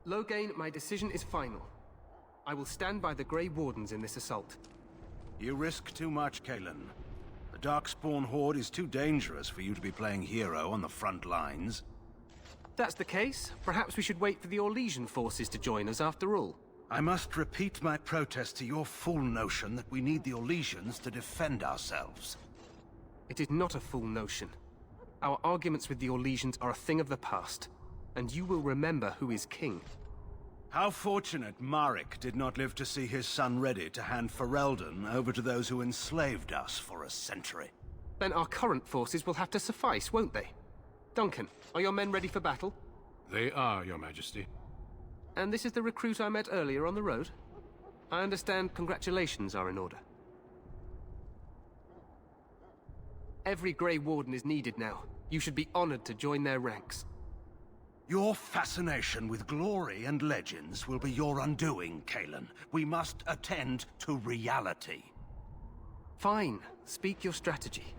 Loghain, my decision is final. I will stand by the Grey Wardens in this assault. You risk too much, Kalen. The Darkspawn Horde is too dangerous for you to be playing hero on the front lines. That's the case. Perhaps we should wait for the Orlesian forces to join us after all. I must repeat my protest to your fool notion that we need the Orlesians to defend ourselves. It is not a fool notion. Our arguments with the Orlesians are a thing of the past, and you will remember who is king. How fortunate Marek did not live to see his son ready to hand Ferelden over to those who enslaved us for a century. Then our current forces will have to suffice, won't they? Duncan, are your men ready for battle? They are, Your Majesty. And this is the recruit I met earlier on the road? I understand congratulations are in order. Every Grey Warden is needed now. You should be honored to join their ranks. Your fascination with glory and legends will be your undoing, Kalen. We must attend to reality. Fine. Speak your strategy.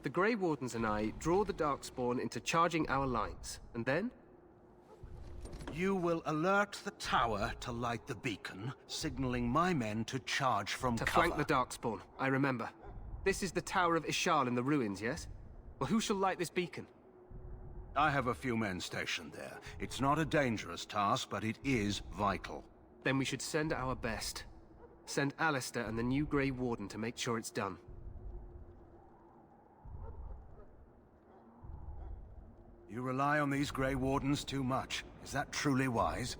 The Grey Wardens and I draw the Darkspawn into charging our lines, and then? You will alert the tower to light the beacon, signaling my men to charge from cover. To flank the Darkspawn, I remember. This is the Tower of Ishal in the ruins, yes? Well, who shall light this beacon? I have a few men stationed there. It's not a dangerous task, but it is vital. Then we should send our best. Send Alistair and the new Grey Warden to make sure it's done. You rely on these Grey Wardens too much. Is that truly wise?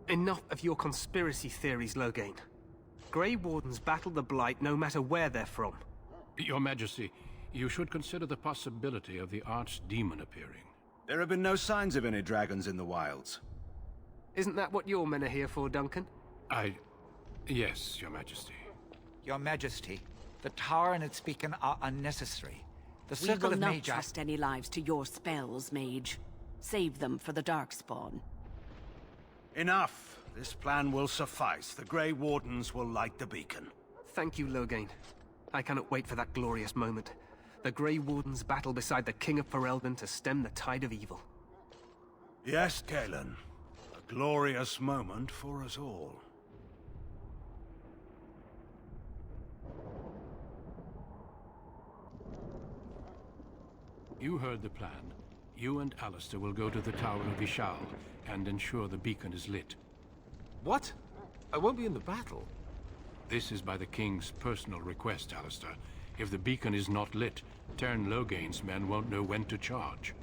Enough of your conspiracy theories, Loghain. Grey Wardens battle the Blight no matter where they're from. Your Majesty, you should consider the possibility of the Archdemon appearing. There have been no signs of any dragons in the wilds. Isn't that what your men are here for, Duncan? Yes, Your Majesty. Your Majesty, the tower and its beacon are unnecessary. The We circle will of not Mage... trust any lives to your spells, Mage. Save them for the Darkspawn. Enough! This plan will suffice. The Grey Wardens will light the beacon. Thank you, Loghain. I cannot wait for that glorious moment. The Grey Wardens battle beside the King of Ferelden to stem the tide of evil. Yes, Kalen. A glorious moment for us all. You heard the plan. You and Alistair will go to the Tower of Ishal and ensure the beacon is lit. What? I won't be in the battle. This is by the King's personal request, Alistair. If the beacon is not lit, Tern Loghain's men won't know when to charge.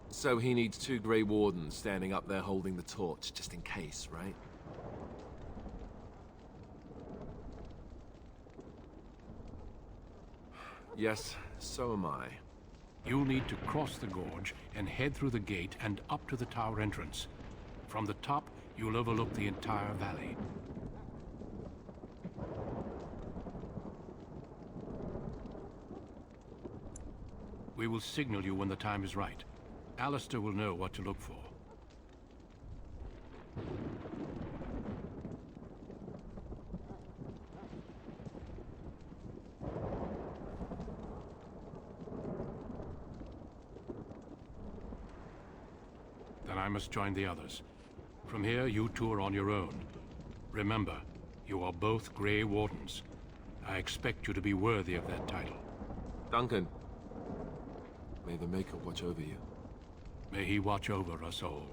So he needs 2 Grey Wardens standing up there holding the torch, just in case, right? Yes, so am I. You'll need to cross the gorge and head through the gate and up to the tower entrance. From the top, you'll overlook the entire valley. We will signal you when the time is right. Alistair will know what to look for. Then I must join the others. From here, you two are on your own. Remember, you are both Grey Wardens. I expect you to be worthy of that title. Duncan, may the Maker watch over you. May he watch over us all.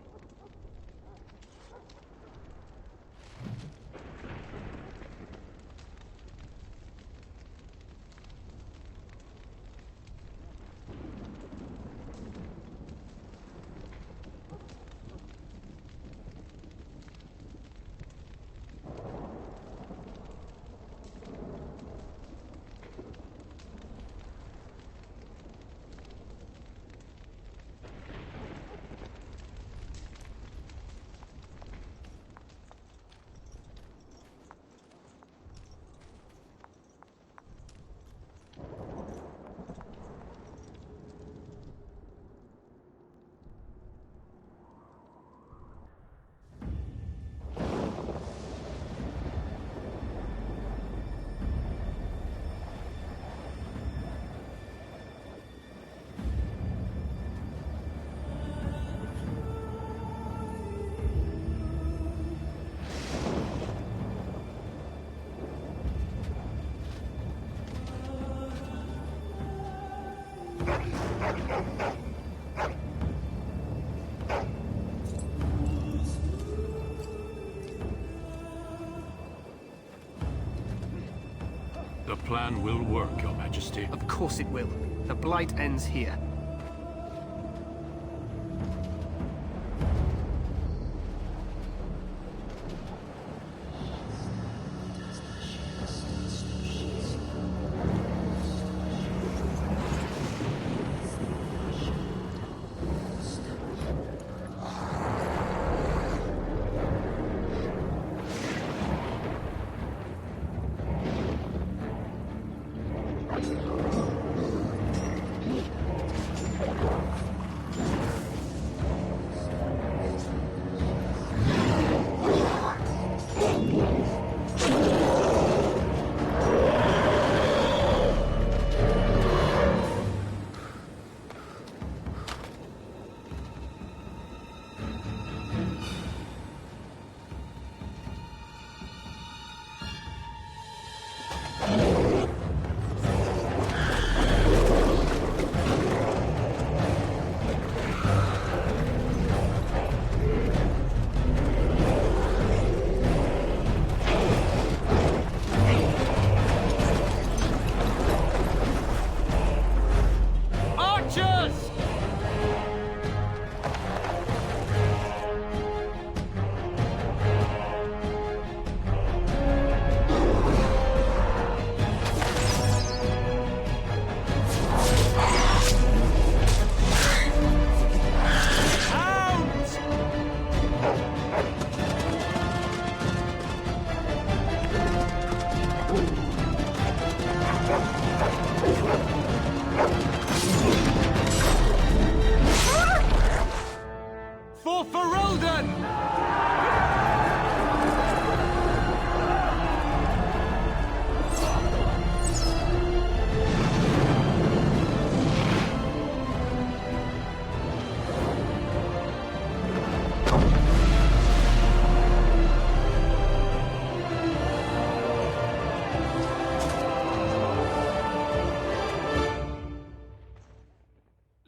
plan will work, Your Majesty. Of course it will. The Blight ends here.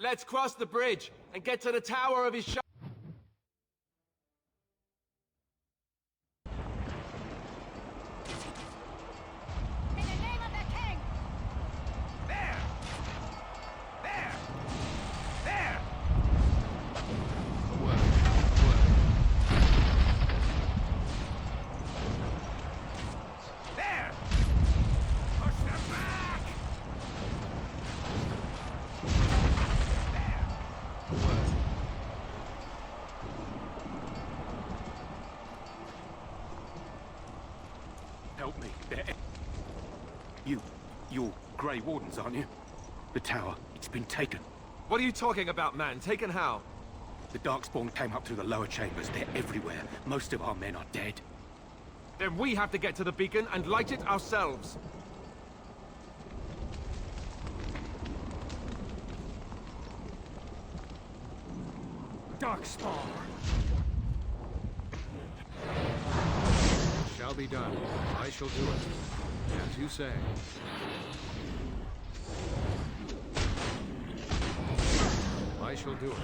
Let's cross the bridge and get to the tower of his shop. In the name of the king! There! There! There! There! Push them back! Help me. You're Grey Wardens, aren't you? The tower, it's been taken. What are you talking about, man? Taken how? The Darkspawn came up through the lower chambers. They're everywhere. Most of our men are dead. Then we have to get to the beacon and light it ourselves. Darkspawn! Shall be done. I shall do it. As you say. I shall do it.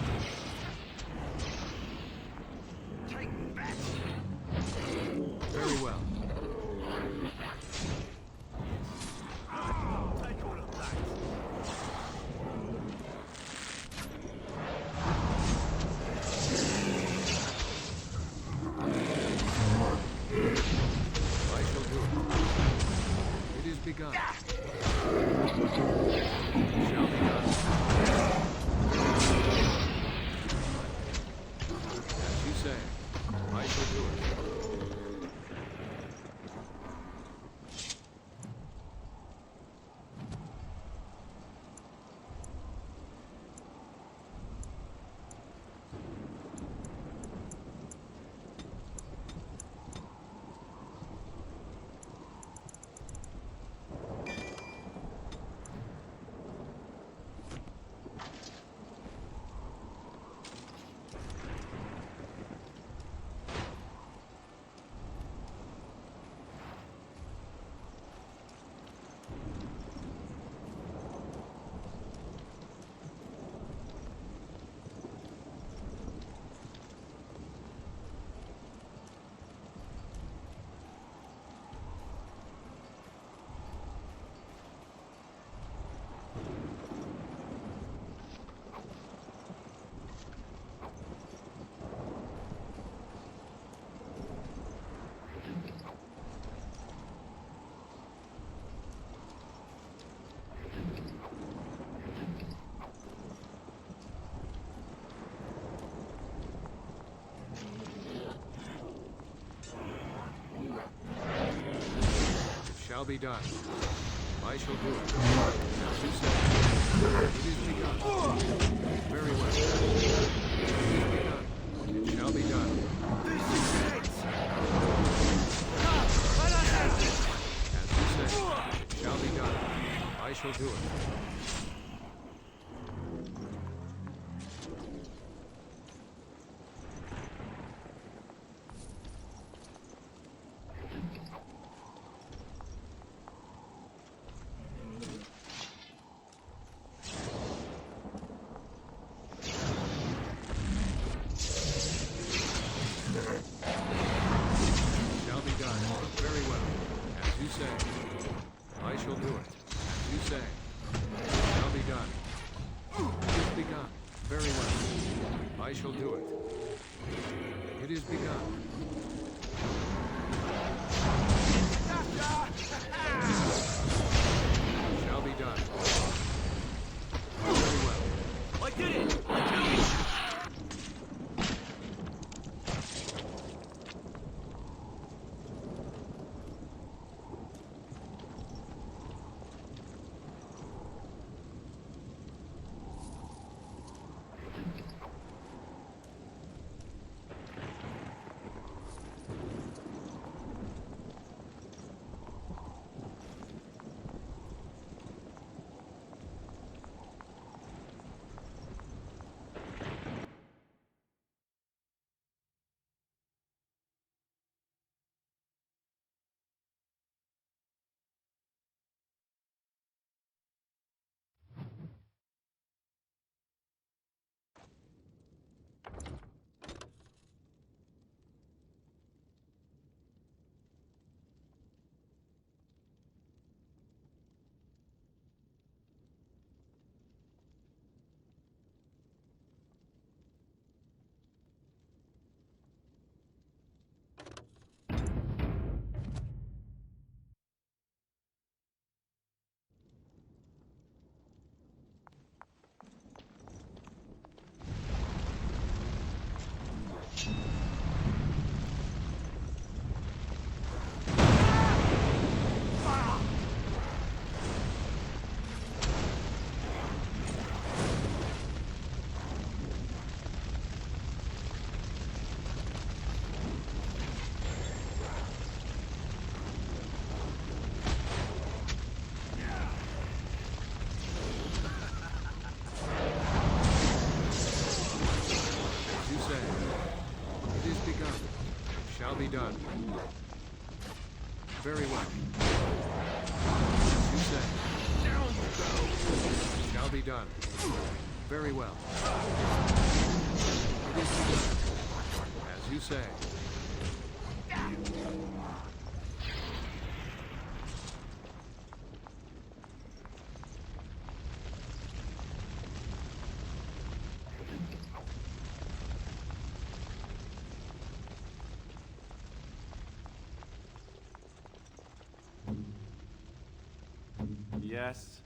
Take that! Very well. Take all of that! I shall do it. It is begun. Shall be done. As you say. I shall do it. shall be done. I shall do it. As you say. It is begun. Very well. It is begun. It shall be done. As you say. It shall be done. I shall do it. Shall be done. Very well. As you say. I shall do it. As you say. Shall be done. It is begun. Very well. I shall do it. It is begun. Shall be done. Very well. I did it! Shall be done. Very well. As you say. Down you go. Shall be done. Very well. It is begun. As you say. Yes.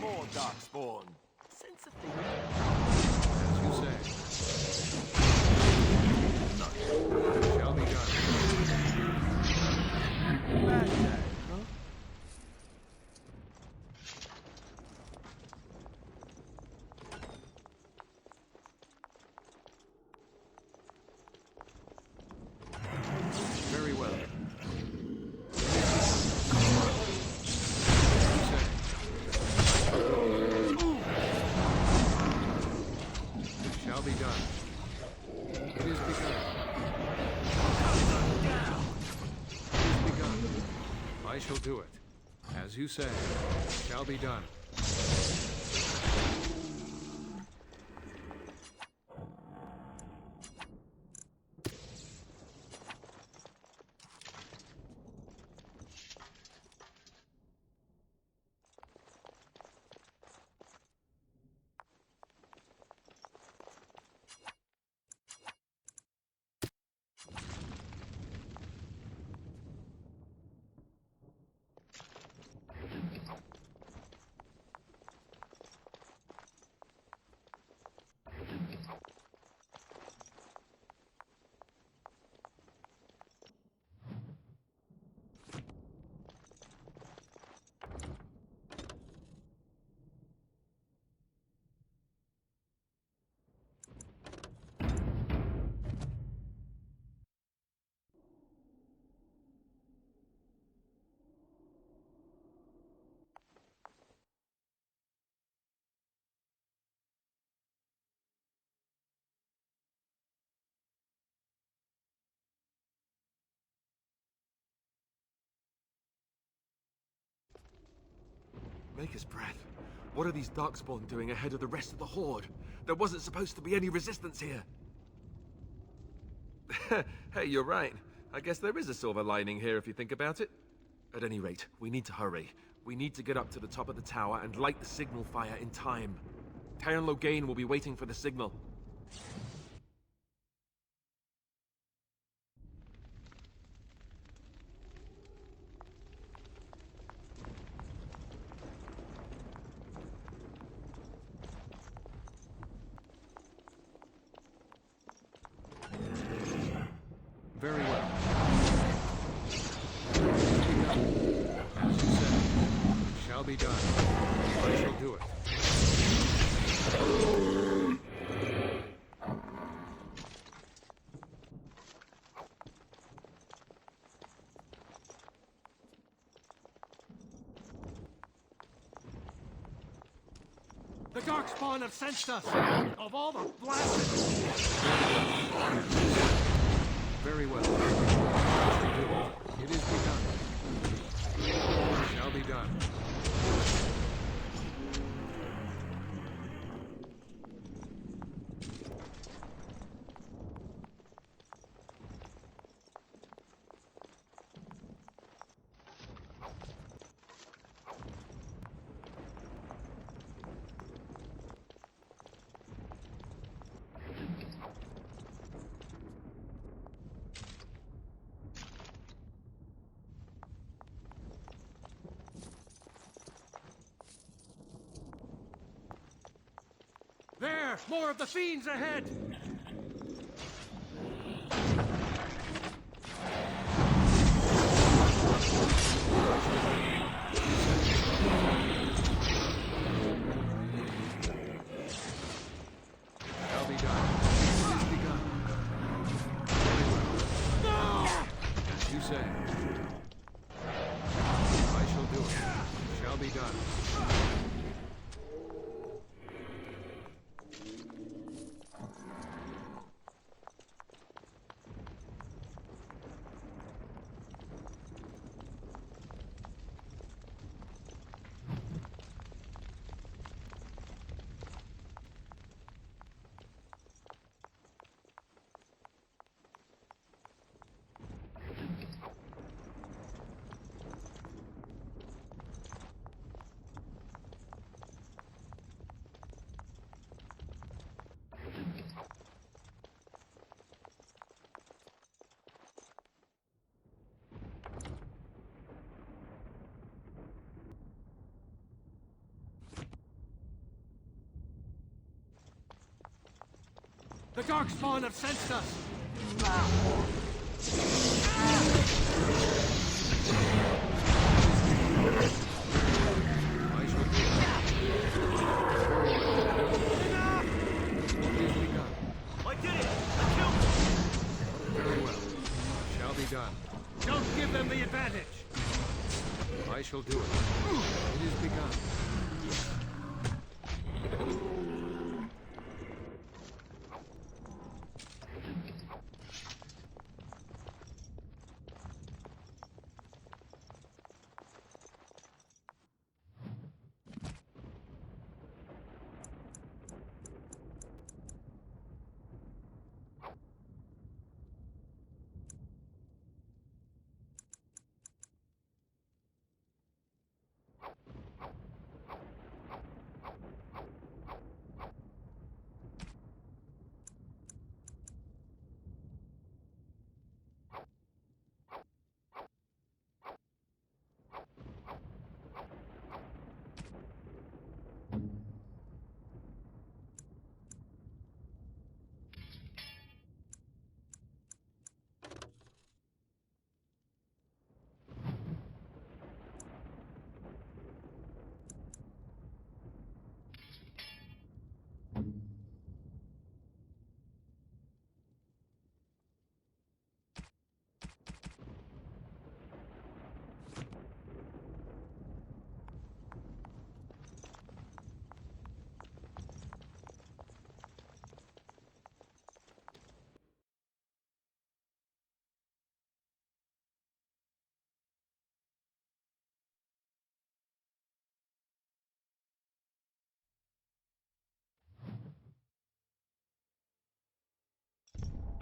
more darkspawn. Sense a thing. As you say. Shall be done. Bad day, huh? Very well. Shall be done. It is begun. It is begun. I shall do it. As you say, shall be done. Maker's breath. What are these darkspawn doing ahead of the rest of the horde? There wasn't supposed to be any resistance here. Hey, you're right. I guess there is a silver lining here if you think about it. At any rate, we need to hurry. We need to get up to the top of the tower and light the signal fire in time. Tyron Loghain will be waiting for the signal. Very well. As you said, shall be done. I shall do it. The Darkspawn have sensed us! Of all the blasted... Very well. It is begun. Shall be done. There! More of the fiends ahead! Shall be done. It is begun. Very well. No! As you say. I shall do it. Shall be done. The Darkspawn have sensed us! I shall do it. It is begun. I did it! I killed him! Very well. Shall be done. Don't give them the advantage! I shall do it. It is begun.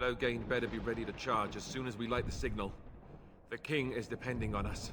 Loghain better be ready to charge as soon as we light the signal. The king is depending on us.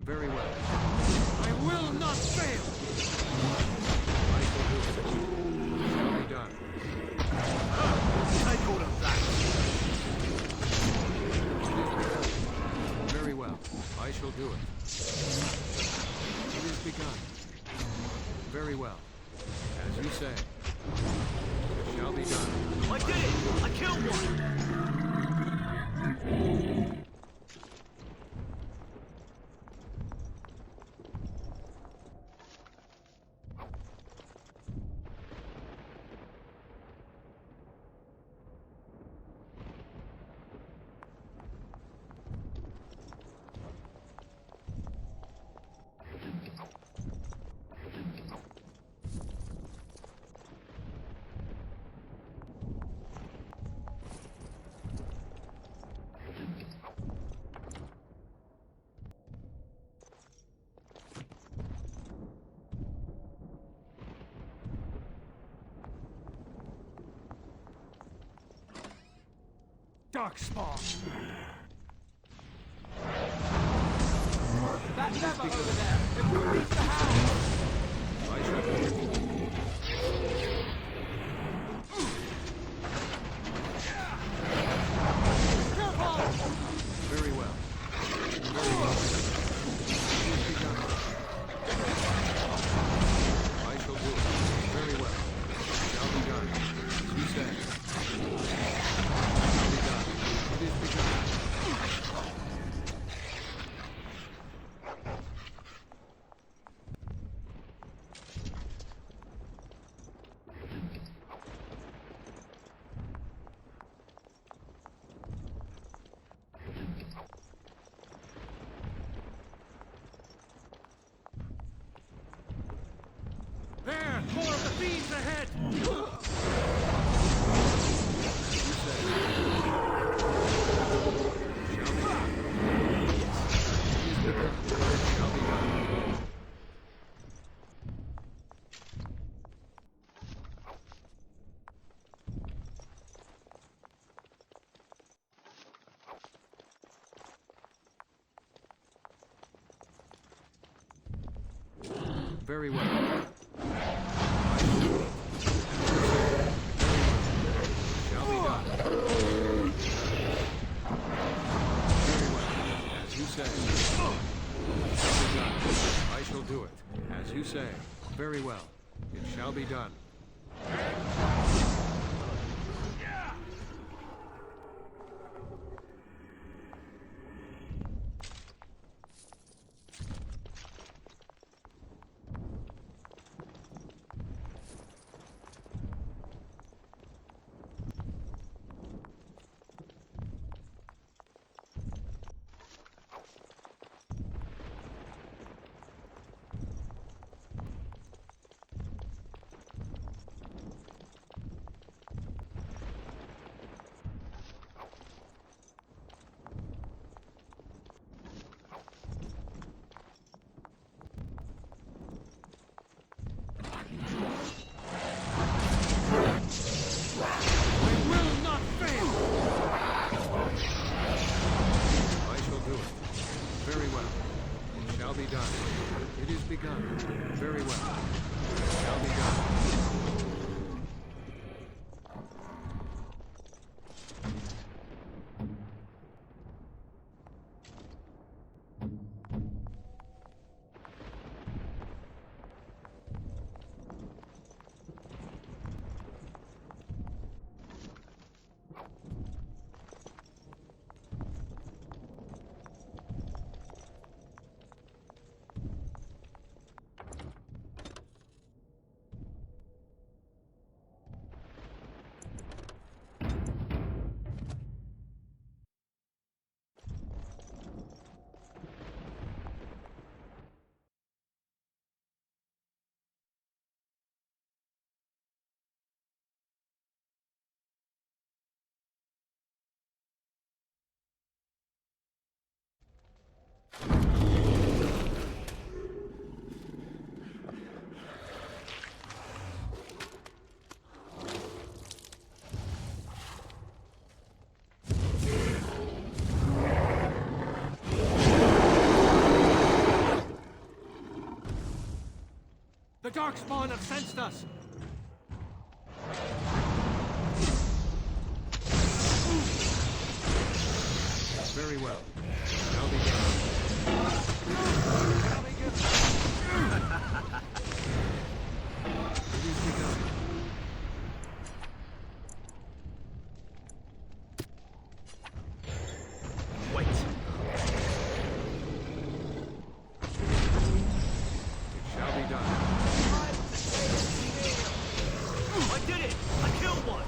Very well. I will not fail! I shall do it. Shall be done. Take all of that! Very well. I shall do it. It is begun. Very well. As you say. It shall be done. I did it! I killed one! Darkspawn! That lever over there! It will reach the house! I shall do it. Very well. Very well. It is begun. I shall do it. Very well. Shall be done. As you say. Shall be done. It is begun. There! More of the fiends ahead! You say. It shall be done. Very well. I shall do it. Shall be done. Very well. As you say. Shall be done. I shall do it. As you say. Very well. It shall be done. Begun. Very well. Shall be done. The Darkspawn have sensed us! Very well. Shall be done. Shall be given. It is begun. Wait. It shall be done. I did it! I killed one!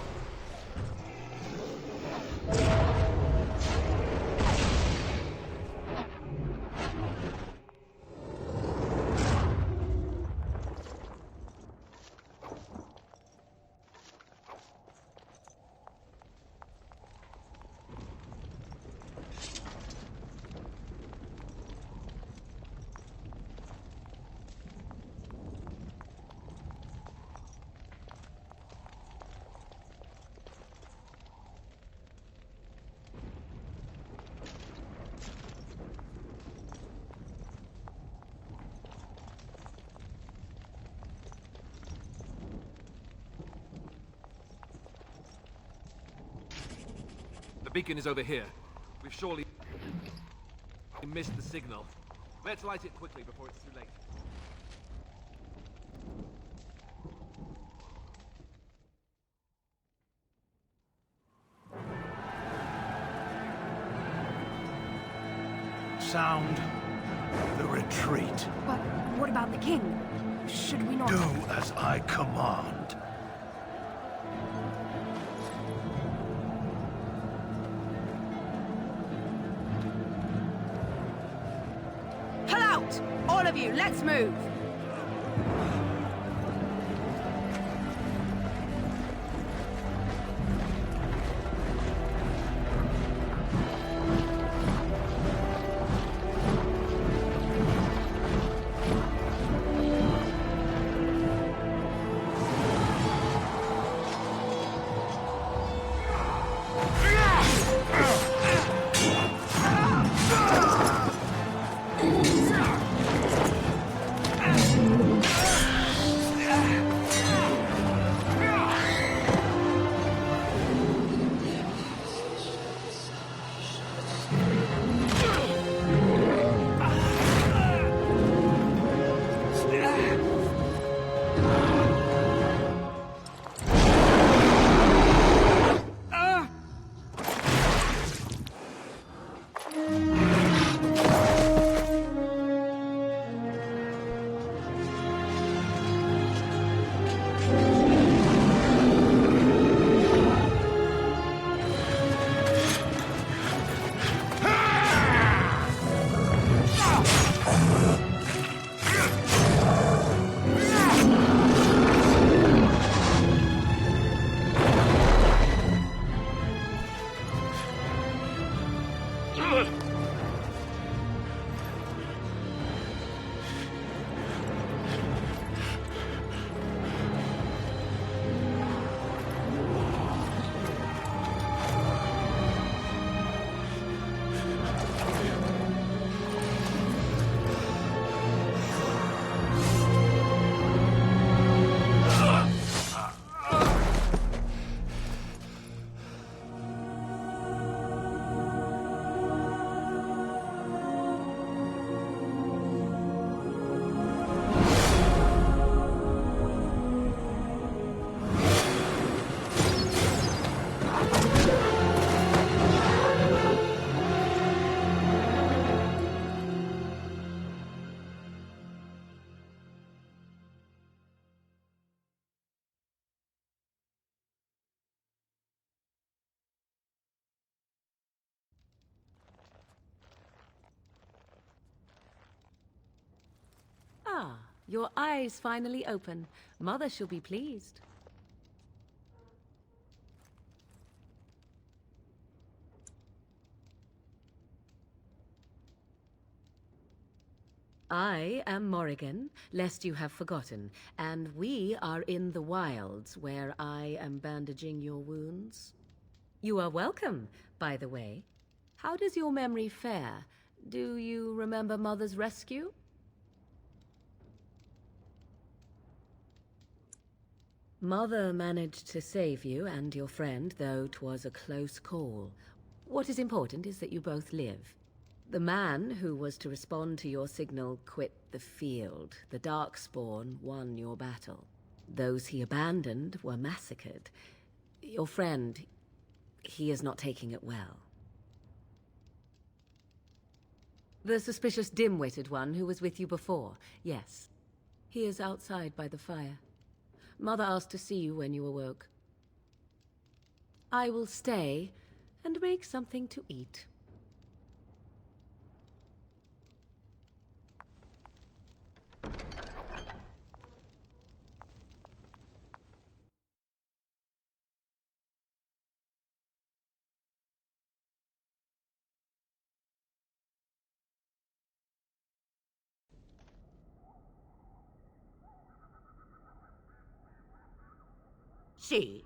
The beacon is over here. We've surely missed the signal. Let's light it quickly before it's too late. Sound the retreat. But what about the king? Should we not... Do as I command. Pull out! All of you, let's move! your eyes finally open. Mother shall be pleased. I am Morrigan, lest you have forgotten, and we are in the wilds where I am bandaging your wounds. You are welcome, by the way. How does your memory fare? Do you remember Mother's rescue? Mother managed to save you and your friend, though 'twas a close call. What is important is that you both live. The man who was to respond to your signal quit the field. The Darkspawn won your battle. Those he abandoned were massacred. Your friend, he is not taking it well. The suspicious dim-witted one who was with you before, yes. He is outside by the fire. Mother asked to see you when you awoke. I will stay and make something to eat. See,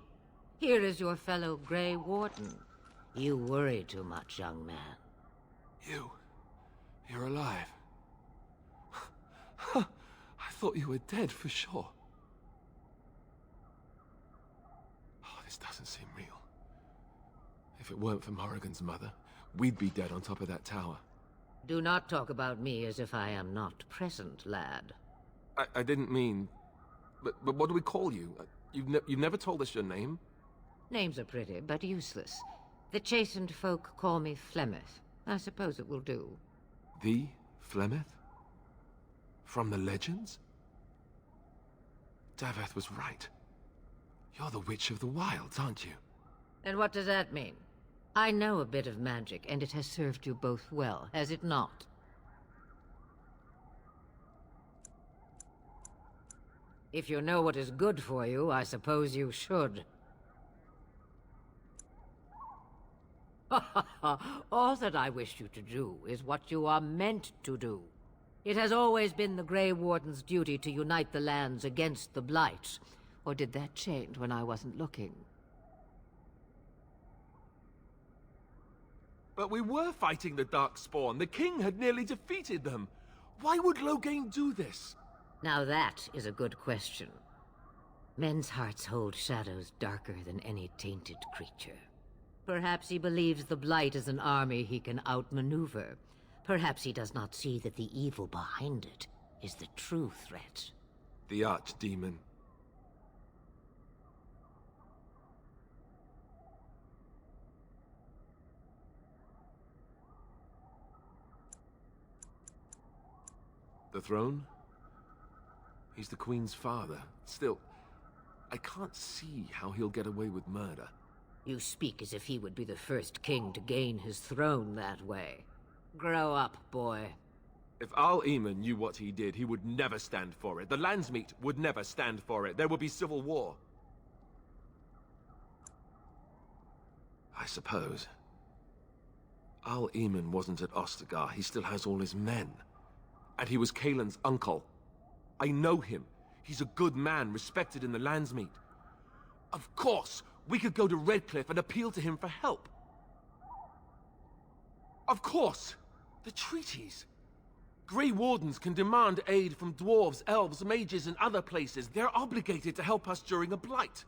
here is your fellow Grey Warden. You worry too much, young man. You're alive. I thought you were dead for sure. Oh, this doesn't seem real. If it weren't for Morrigan's mother, we'd be dead on top of that tower. Do not talk about me as if I am not present, lad. I didn't mean... But what do we call you? You've never told us your name? Names are pretty, but useless. The chastened folk call me Flemeth. I suppose it will do. The Flemeth? From the legends? Daveth was right. You're the Witch of the Wilds, aren't you? And what does that mean? I know a bit of magic, and it has served you both well, has it not? If you know what is good for you, I suppose you should. All that I wish you to do is what you are meant to do. It has always been the Grey Warden's duty to unite the lands against the Blight. Or did that change when I wasn't looking? But we were fighting the Darkspawn. The king had nearly defeated them. Why would Loghain do this? Now that is a good question. Men's hearts hold shadows darker than any tainted creature. Perhaps he believes the Blight is an army he can outmaneuver. Perhaps he does not see that the evil behind it is the true threat. The Archdemon. The throne? He's the Queen's father. Still, I can't see how he'll get away with murder. You speak as if he would be the first king to gain his throne that way. Grow up, boy. If Al-Eamon knew what he did, he would never stand for it. The Landsmeet would never stand for it. There would be civil war. I suppose. Al-Eamon wasn't at Ostagar. He still has all his men. And he was Kaelin's uncle. I know him. He's a good man, respected in the Landsmeet. Of course, we could go to Redcliffe and appeal to him for help. Of course! The treaties. Grey Wardens can demand aid from dwarves, elves, mages, and other places. They're obligated to help us during a blight.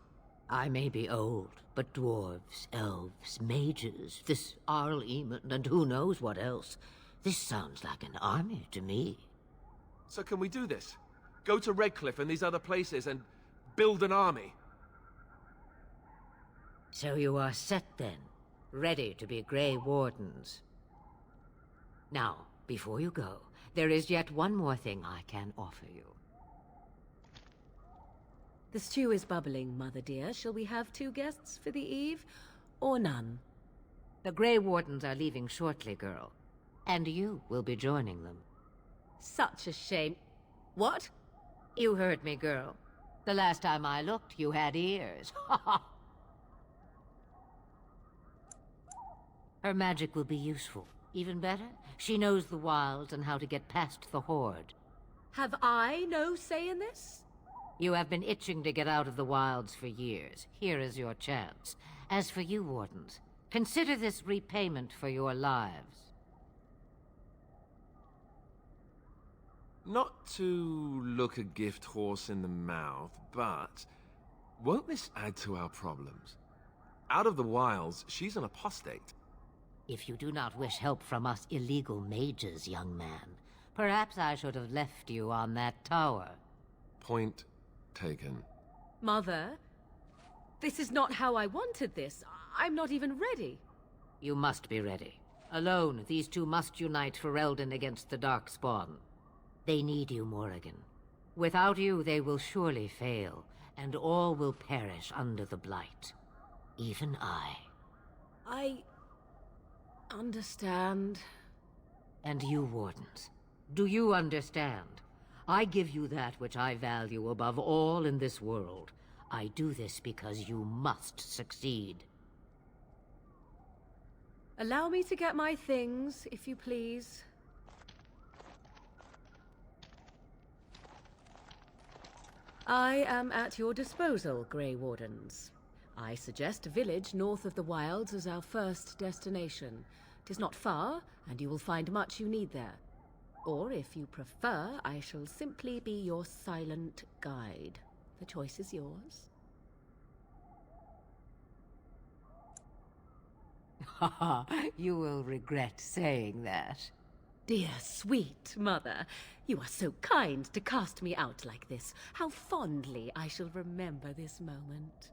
I may be old, but dwarves, elves, mages, this Al-Eamon, and who knows what else. This sounds like an army to me. So can we do this? Go to Redcliffe and these other places and build an army? So you are set then, ready to be Grey Wardens. Now, before you go, there is yet one more thing I can offer you. The stew is bubbling, Mother dear. Shall we have 2 guests for the eve, or none? The Grey Wardens are leaving shortly, girl. And you will be joining them. Such a shame. What? You heard me, girl. The last time I looked, you had ears. Her magic will be useful. Even better, she knows the wilds and how to get past the Horde. Have I no say in this? You have been itching to get out of the wilds for years. Here is your chance. As for you, Wardens, consider this repayment for your lives. Not to look a gift horse in the mouth, but won't this add to our problems? Out of the wilds, she's an apostate. If you do not wish help from us illegal mages, young man, perhaps I should have left you on that tower. Point taken. Mother, this is not how I wanted this. I'm not even ready. You must be ready. Alone, these two must unite for Eldon against the Darkspawn. They need you, Morrigan. Without you, they will surely fail, and all will perish under the Blight. Even I. I understand. And you, Wardens, do you understand? I give you that which I value above all in this world. I do this because you must succeed. Allow me to get my things, if you please. I am at your disposal, Grey Wardens. I suggest a village north of the wilds as our first destination. 'Tis not far, and you will find much you need there. Or, if you prefer, I shall simply be your silent guide. The choice is yours. Haha, you will regret saying that. Dear sweet mother, you are so kind to cast me out like this. How fondly I shall remember this moment.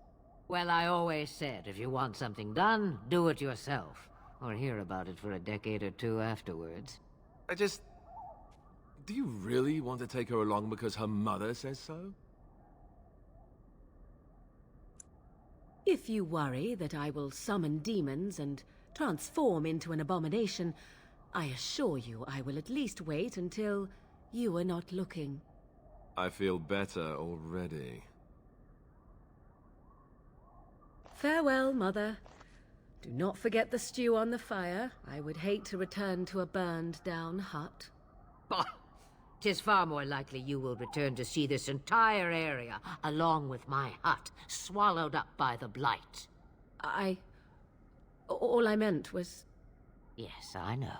Well, I always said, if you want something done, do it yourself. Or hear about it for a decade or two afterwards. Do you really want to take her along because her mother says so? If you worry that I will summon demons and transform into an abomination, I assure you I will at least wait until you are not looking. I feel better already. Farewell, Mother. Do not forget the stew on the fire. I would hate to return to a burned-down hut. Bah! 'Tis far more likely you will return to see this entire area, along with my hut, swallowed up by the Blight. All I meant was... Yes, I know.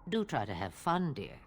Do try to have fun, dear.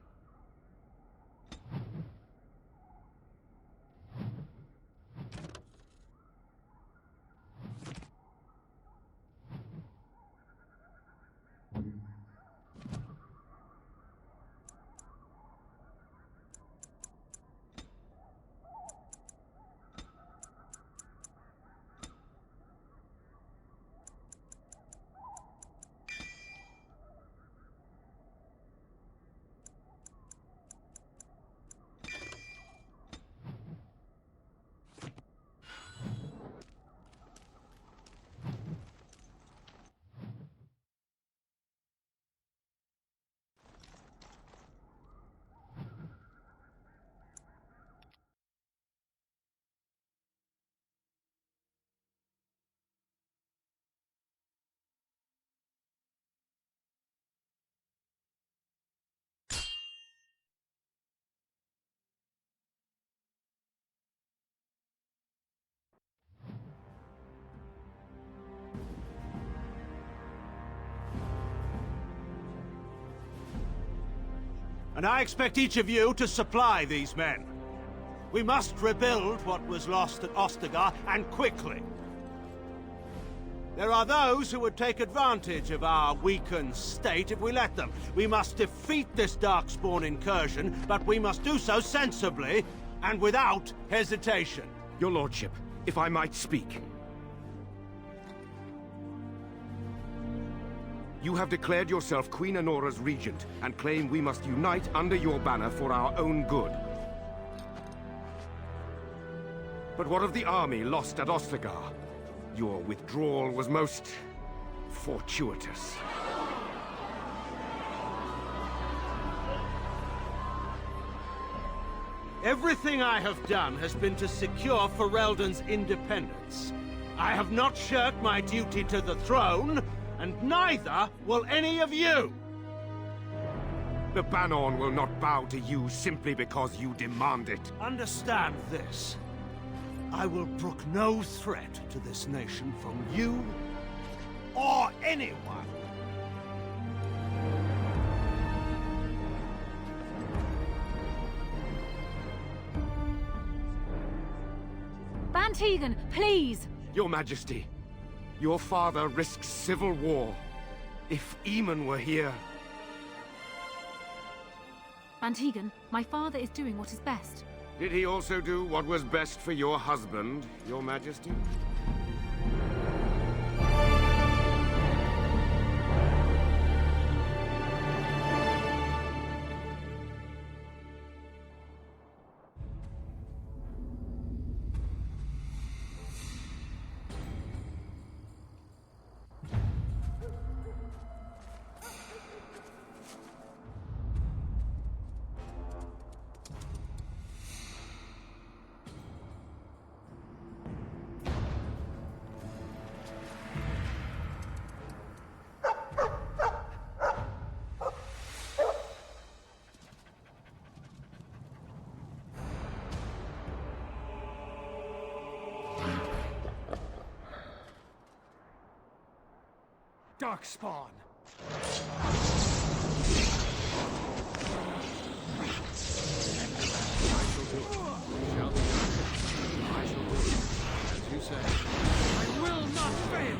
And I expect each of you to supply these men. We must rebuild what was lost at Ostagar, and quickly. There are those who would take advantage of our weakened state if we let them. We must defeat this Darkspawn incursion, but we must do so sensibly and without hesitation. Your lordship, if I might speak. You have declared yourself Queen Honora's regent, and claim we must unite under your banner for our own good. But what of the army lost at Ostagar? Your withdrawal was most... fortuitous. Everything I have done has been to secure Ferelden's independence. I have not shirked my duty to the throne, and neither will any of you! The Banon will not bow to you simply because you demand it. Understand this. I will brook no threat to this nation from you or anyone. Tegan, please! Your Majesty, your father risks civil war. If Eamon were here... Tegan, my father is doing what is best. Did he also do what was best for your husband, Your Majesty? Darkspawn! As you say. I will not fail!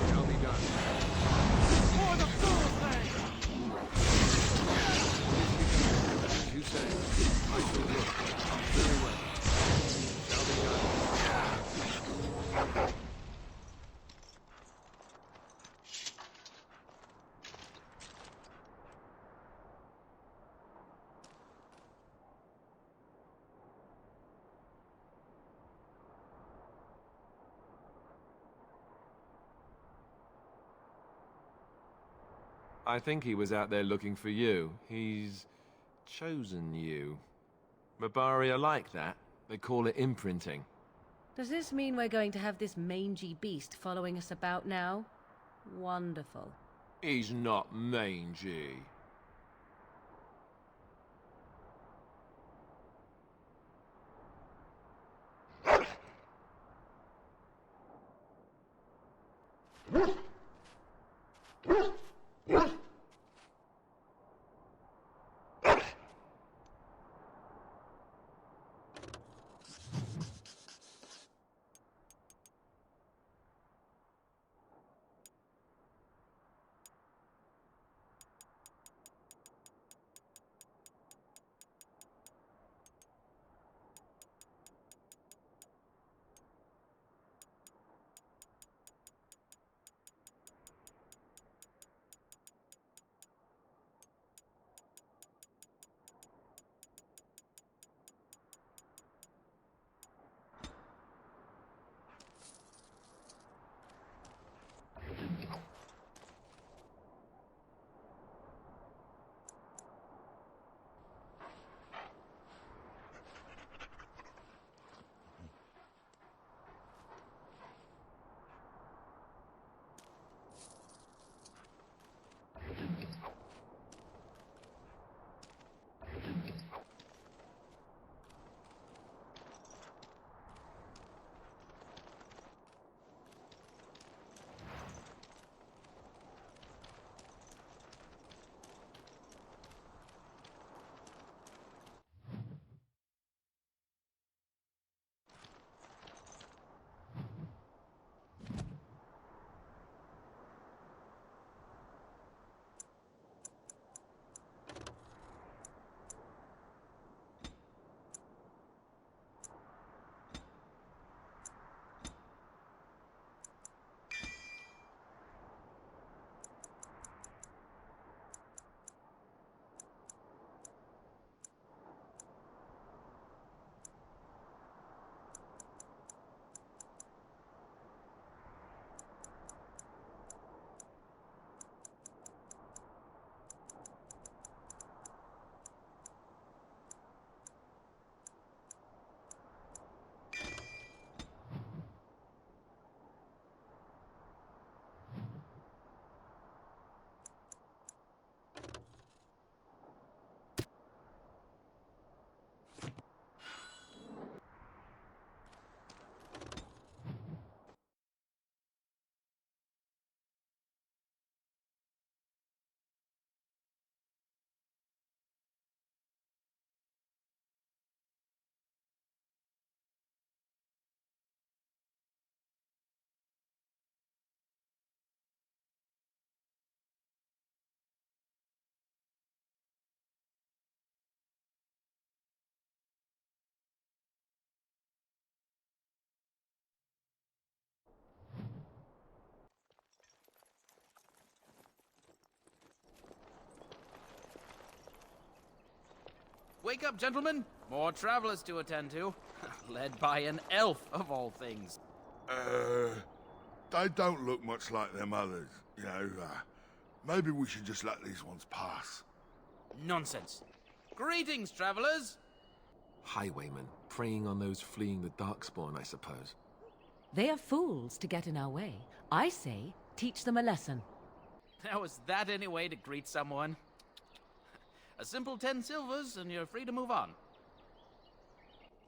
Shall be done. For the full thing! As you say. I shall do it. Very well. Shall be done. I think he was out there looking for you. He's chosen you. Mabari are like that. They call it imprinting. Does this mean we're going to have this mangy beast following us about now? Wonderful. He's not mangy. Wake up, gentlemen. More travelers to attend to. Led by an elf, of all things. They don't look much like them others, you know. Maybe we should just let these ones pass. Nonsense. Greetings, travelers. Highwaymen, preying on those fleeing the Darkspawn, I suppose. They are fools to get in our way. I say, teach them a lesson. Now, is that any way to greet someone? A simple 10 silvers, and you're free to move on.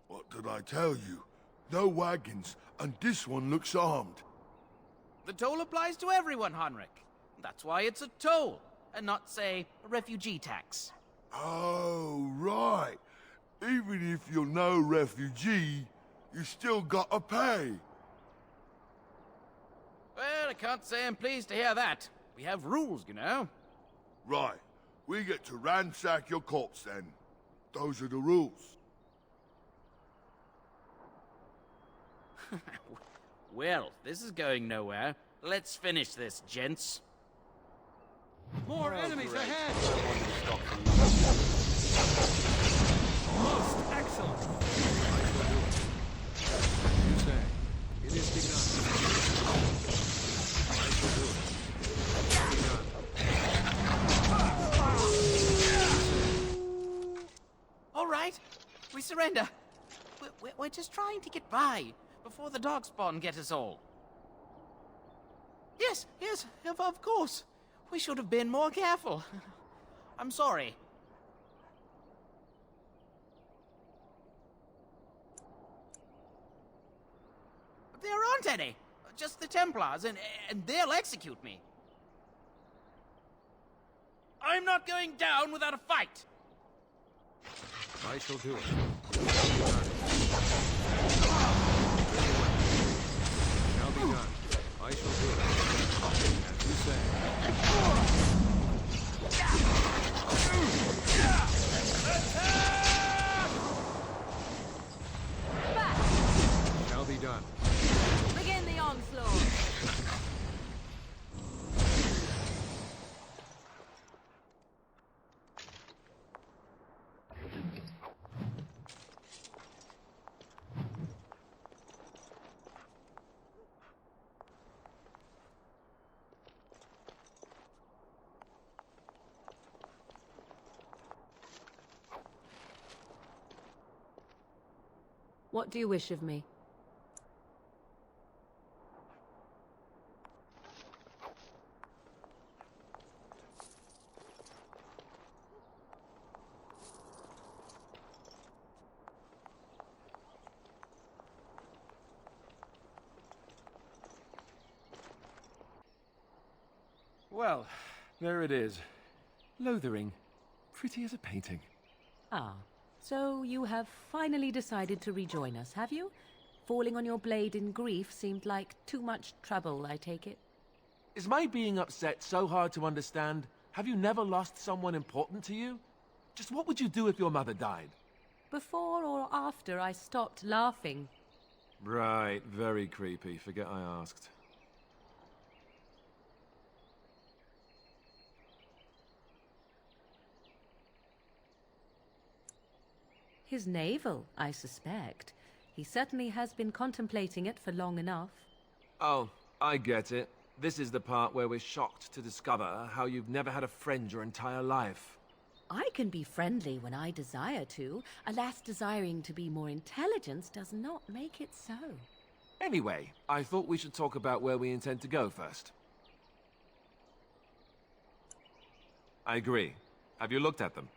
What did I tell you? No wagons, and this one looks armed. The toll applies to everyone, Heinrich. That's why it's a toll, and not, say, a refugee tax. Oh, right. Even if you're no refugee, you still gotta pay. Well, I can't say I'm pleased to hear that. We have rules, you know. Right. We get to ransack your corpse then. Those are the rules. Well, this is going nowhere. Let's finish this, gents. More enemies great. ahead! Most excellent! As you say, it is begun. I shall do it. Begun. All right, we surrender. We're just trying to get by before the Darkspawn get us all. Yes, of course. We should have been more careful. I'm sorry. There aren't any. Just the Templars, and they'll execute me. I'm not going down without a fight. I shall do it. Shall be done. I shall do it. As you say. Shall be done. Begin the onslaught. What do you wish of me? Well, there it is. Lothering. Pretty as a painting. Ah, so you have finally decided to rejoin us, have you? Falling on your blade in grief seemed like too much trouble, I take it. Is my being upset so hard to understand? Have you never lost someone important to you? Just what would you do if your mother died? Before or after I stopped laughing? Right, very creepy. Forget I asked. His navel, I suspect. He certainly has been contemplating it for long enough. Oh, I get it. This is the part where we're shocked to discover how you've never had a friend your entire life. I can be friendly when I desire to. Alas, desiring to be more intelligent does not make it so. Anyway, I thought we should talk about where we intend to go first. I agree. Have you looked at them?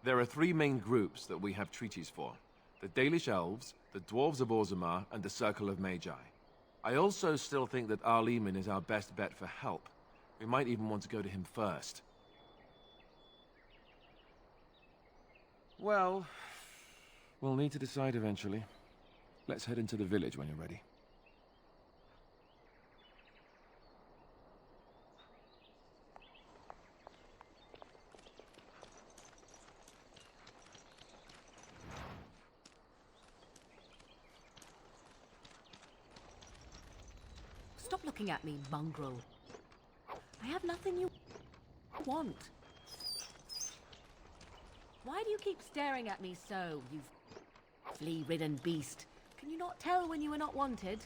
There are three main groups that we have treaties for. The Dalish Elves, the Dwarves of Orzammar, and the Circle of Magi. I also still think that Arleman is our best bet for help. We might even want to go to him first. Well, we'll need to decide eventually. Let's head into the village when you're ready. Stop looking at me, mongrel. I have nothing you... want? Why do you keep staring at me so, you flea-ridden beast? Can you not tell when you are not wanted?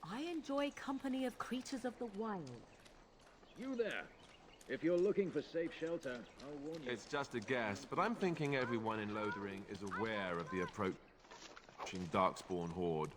I enjoy company of creatures of the wild. You there. If you're looking for safe shelter, I'll warn you. It's just a guess, but I'm thinking everyone in Lothering is aware of the approaching Darkspawn horde.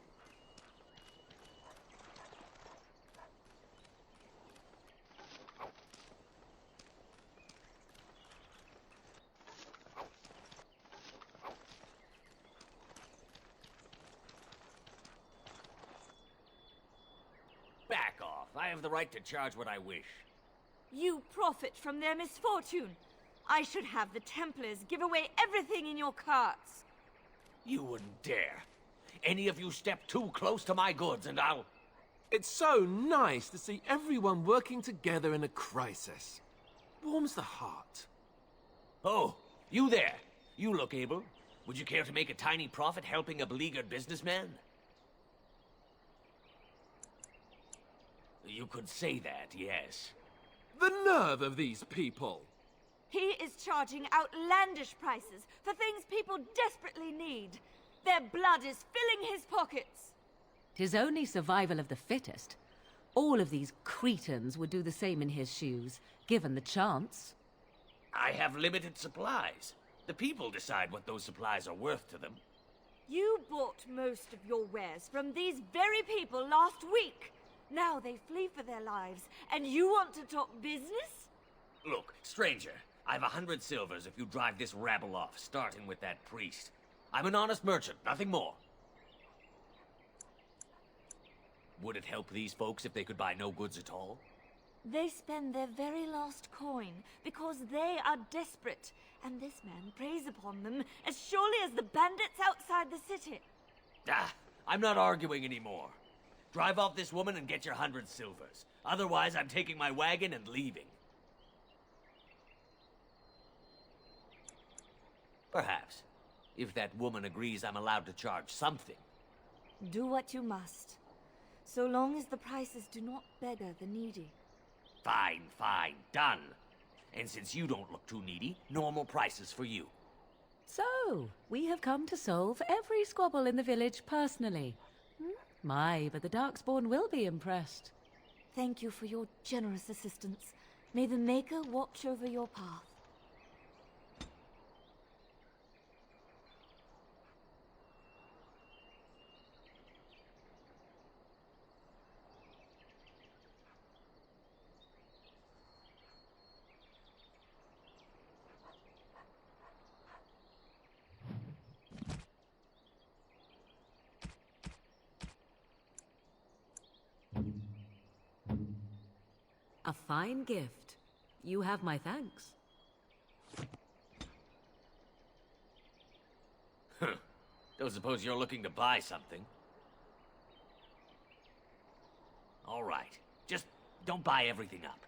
Back off. I have the right to charge what I wish. You profit from their misfortune. I should have the Templars give away everything in your carts. You wouldn't dare. Any of you step too close to my goods and I'll... It's so nice to see everyone working together in a crisis. Warms the heart. Oh, you there. You look able. Would you care to make a tiny profit helping a beleaguered businessman? You could say that, yes. The nerve of these people! He is charging outlandish prices for things people desperately need. Their blood is filling his pockets. 'Tis only survival of the fittest. All of these cretins would do the same in his shoes, given the chance. I have limited supplies. The people decide what those supplies are worth to them. You bought most of your wares from these very people last week. Now they flee for their lives, and you want to talk business? Look, stranger, I've 100 silvers if you drive this rabble off, starting with that priest. I'm an honest merchant, nothing more. Would it help these folks if they could buy no goods at all? They spend their very last coin because they are desperate, and this man preys upon them as surely as the bandits outside the city. Ah, I'm not arguing anymore. Drive off this woman and get your 100 silvers. Otherwise, I'm taking my wagon and leaving. Perhaps. If that woman agrees I'm allowed to charge something. Do what you must, so long as the prices do not beggar the needy. Fine, fine, done. And since you don't look too needy, normal prices for you. So, we have come to solve every squabble in the village personally. My, but the Darkspawn will be impressed. Thank you for your generous assistance. May the Maker watch over your path. A fine gift. You have my thanks. Don't suppose you're looking to buy something? All right. Just don't buy everything up.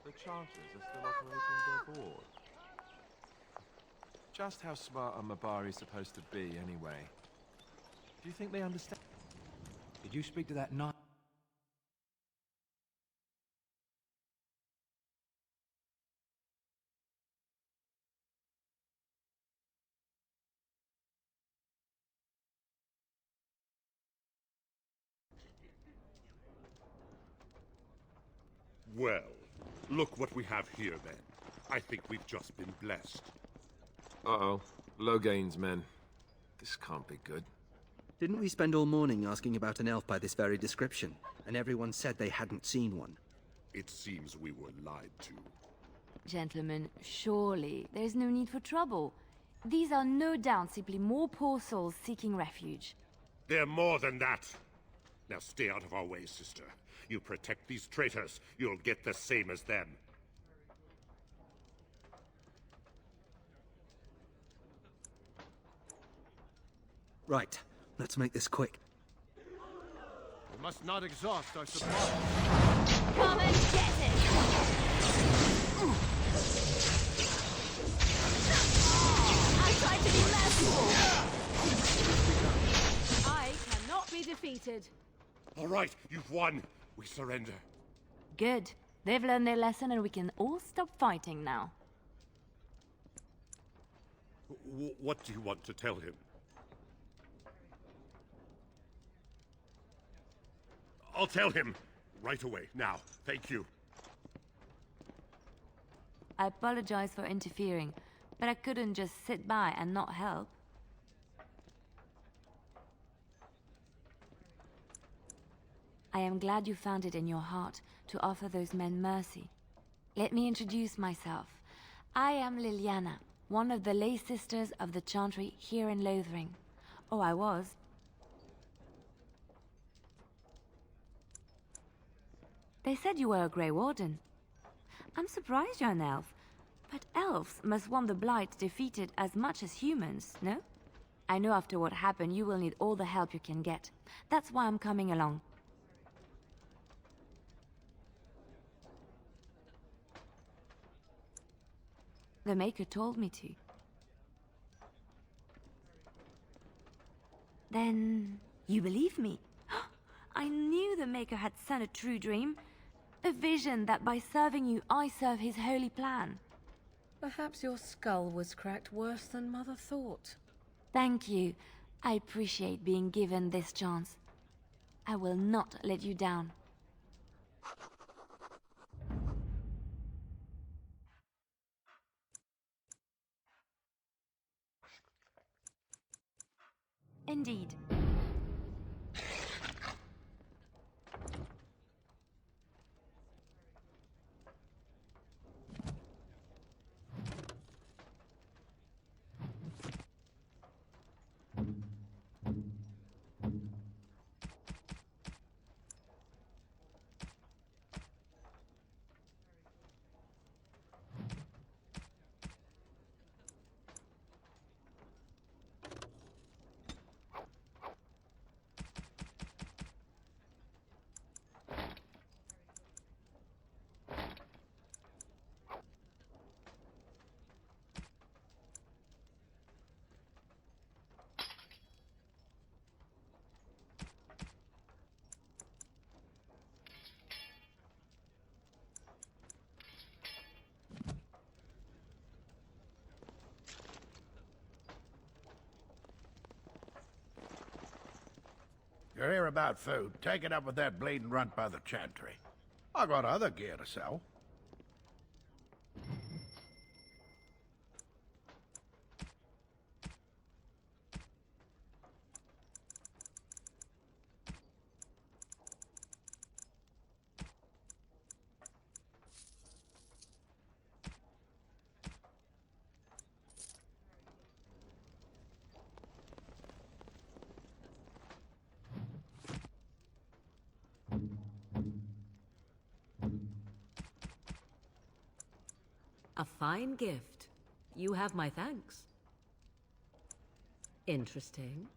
The Charters are still operating their board. Just how smart are Mabari supposed to be, anyway? Do you think they understand? Did you speak to that knight? Well, look what we have here, then. I think we've just been blessed. Uh-oh. Logain's men. This can't be good. Didn't we spend all morning asking about an elf by this very description, and everyone said they hadn't seen one? It seems we were lied to. Gentlemen, surely there's no need for trouble. These are no doubt simply more poor souls seeking refuge. They're more than that. Now stay out of our way, sister. You protect these traitors, you'll get the same as them. Right, let's make this quick. We must not exhaust our supply. Come and get it! I tried to be merciful! I cannot be defeated. All right, you've won. We surrender. Good. They've learned their lesson and we can all stop fighting now. What do you want to tell him? I'll tell him. Right away, now. Thank you. I apologize for interfering, but I couldn't just sit by and not help. I am glad you found it in your heart to offer those men mercy. Let me introduce myself. I am Liliana, one of the lay sisters of the Chantry here in Lothering. Oh, I was. They said you were a Grey Warden. I'm surprised you're an elf, but elves must want the Blight defeated as much as humans, no? I know after what happened you will need all the help you can get. That's why I'm coming along. The Maker told me to. Then you believe me? I knew the Maker had sent a true dream. A vision that by serving you, I serve his holy plan. Perhaps your skull was cracked worse than Mother thought. Thank you. I appreciate being given this chance. I will not let you down. Indeed. You're here about food. Take it up with that bleeding runt by the chantry. I got other gear to sell. A fine gift. You have my thanks. Interesting.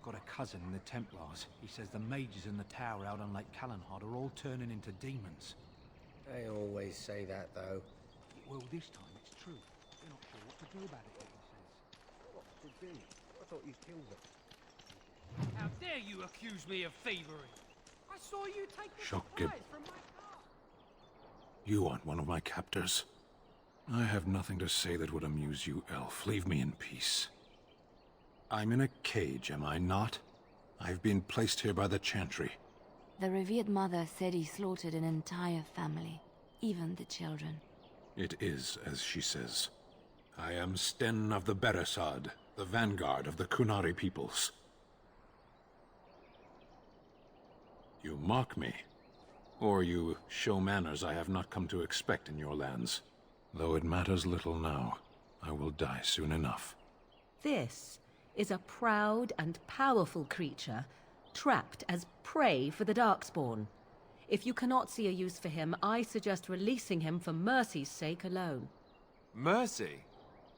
Got a cousin in the Templars. He says the mages in the tower out on Lake Callanhard are all turning into demons. They always say that, though. Well, this time it's true. They're not sure what to do about it, he says. could be. I thought you killed them. How dare you accuse me of thievery? I saw you take the Shockgib. supplies from my car. You aren't one of my captors. I have nothing to say that would amuse you, elf. Leave me in peace. I'm in a cage, am I not? I've been placed here by the Chantry. The revered mother said he slaughtered an entire family, even the children. It is as she says. I am Sten of the Beresad, the vanguard of the Kunari peoples. You mock me, or you show manners I have not come to expect in your lands. Though it matters little now, I will die soon enough. This is a proud and powerful creature, trapped as prey for the Darkspawn. If you cannot see a use for him, I suggest releasing him for mercy's sake alone. Mercy?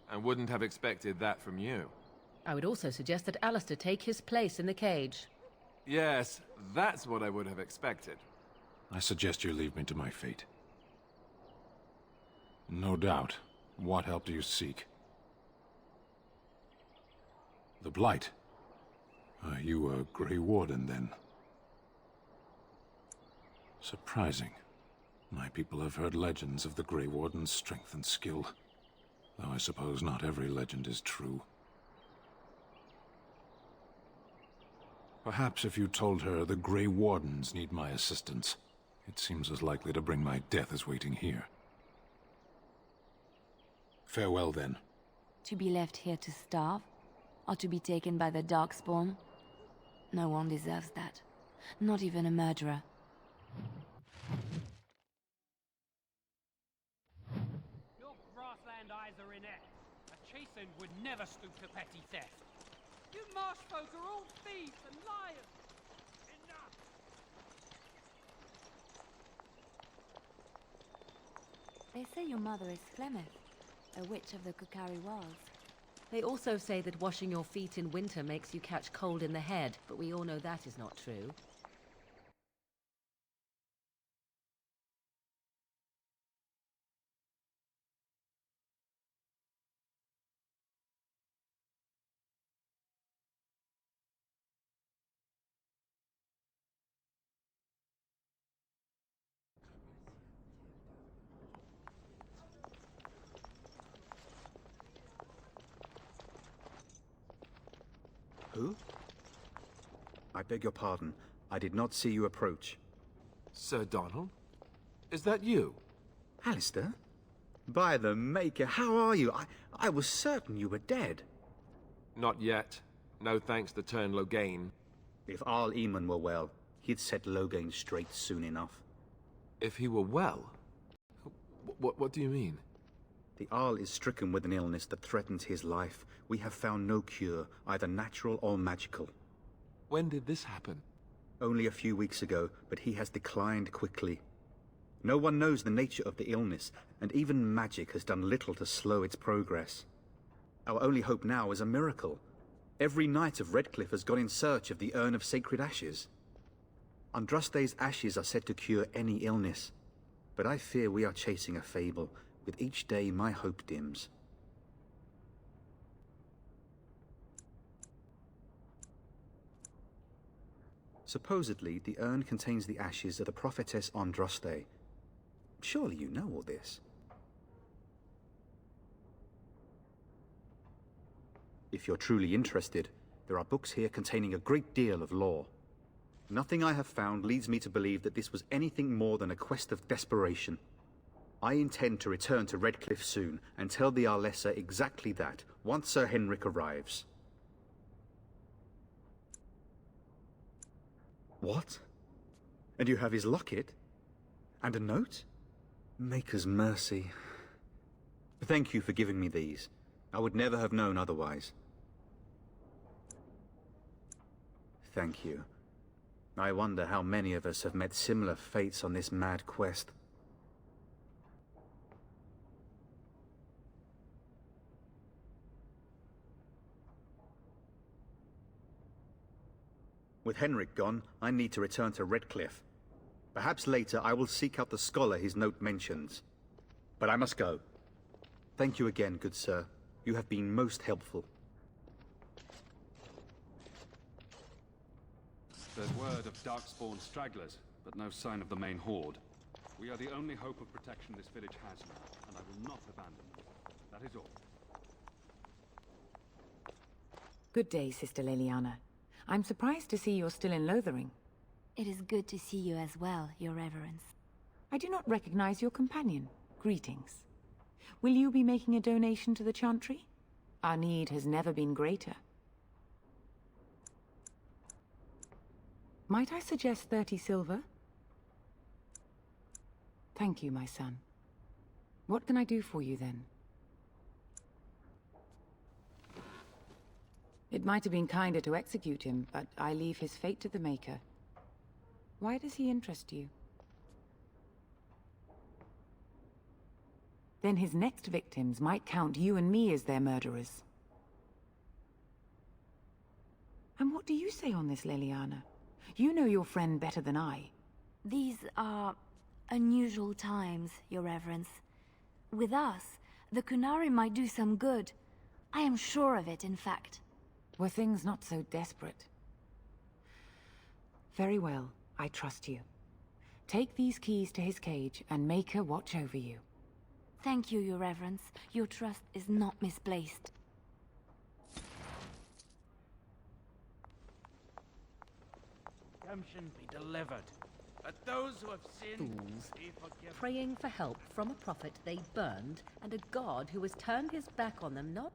I wouldn't have expected that from you. I would also suggest that Alistair take his place in the cage. Yes, that's what I would have expected. I suggest you leave me to my fate. No doubt. What help do you seek? The Blight. Are you a Grey Warden, then? Surprising. My people have heard legends of the Grey Warden's strength and skill. Though I suppose not every legend is true. Perhaps if you told her the Grey Wardens need my assistance, it seems as likely to bring my death as waiting here. Farewell, then. To be left here to starve? Or to be taken by the Darkspawn? No one deserves that. Not even a murderer. Your grassland eyes are inept. A chastened would never stoop to petty theft. You marsh folk are all thieves and liars. Enough! They say your mother is Flemeth, a witch of the Kukari Wilds. They also say that washing your feet in winter makes you catch cold in the head, but we all know that is not true. Who? I beg your pardon. I did not see you approach. Sir Donald? Is that you? Alistair? By the Maker, how are you? I was certain you were dead. Not yet. No thanks to Turn Logain. If Arl Eamon were well, he'd set Logain straight soon enough. If he were well? What do you mean? The Arl is stricken with an illness that threatens his life. We have found no cure, either natural or magical. When did this happen? Only a few weeks ago, but he has declined quickly. No one knows the nature of the illness, and even magic has done little to slow its progress. Our only hope now is a miracle. Every knight of Redcliffe has gone in search of the Urn of Sacred Ashes. Andraste's ashes are said to cure any illness, but I fear we are chasing a fable. With each day, my hope dims. Supposedly, the urn contains the ashes of the prophetess Andraste. Surely you know all this. If you're truly interested, there are books here containing a great deal of lore. Nothing I have found leads me to believe that this was anything more than a quest of desperation. I intend to return to Redcliffe soon and tell the Arlessa exactly that, once Sir Henrik arrives. What? And you have his locket? And a note? Maker's mercy. Thank you for giving me these. I would never have known otherwise. Thank you. I wonder how many of us have met similar fates on this mad quest. With Henrik gone, I need to return to Redcliffe. Perhaps later I will seek out the scholar his note mentions. But I must go. Thank you again, good sir. You have been most helpful. There's word of Darkspawn stragglers, but no sign of the main horde. We are the only hope of protection this village has now, and I will not abandon them. That is all. Good day, Sister Leliana. I'm surprised to see you're still in Lothering. It is good to see you as well, Your Reverence. I do not recognize your companion. Greetings. Will you be making a donation to the Chantry? Our need has never been greater. Might I suggest 30 silver? Thank you, my son. What can I do for you, then? It might have been kinder to execute him, but I leave his fate to the Maker. Why does he interest you? Then his next victims might count you and me as their murderers. And what do you say on this, Leliana? You know your friend better than I. These are unusual times, Your Reverence. With us, the Kunari might do some good. I am sure of it, in fact. Were things not so desperate? Very well, I trust you. Take these keys to his cage, and Maker watch over you. Thank you, Your Reverence. Your trust is not misplaced. Redemption be delivered. Let those who have sinned Fools. be forgiven. Praying for help from a prophet they burned, and a god who has turned his back on them, not...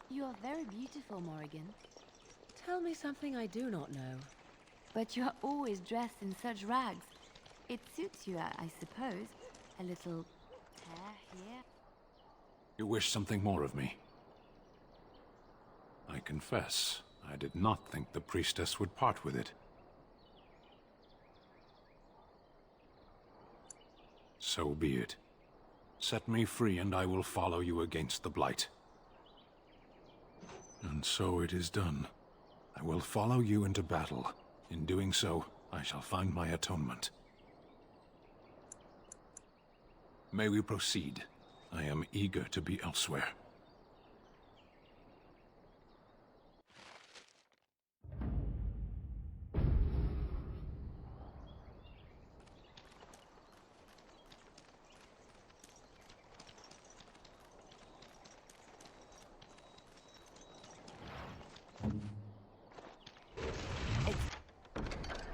You are very beautiful, Morrigan. Tell me something I do not know. But you are always dressed in such rags. It suits you, I suppose. A little hair here. You wish something more of me? I confess, I did not think the priestess would part with it. So be it. Set me free and I will follow you against the Blight. And so it is done. I will follow you into battle. In doing so, I shall find my atonement. May we proceed? I am eager to be elsewhere.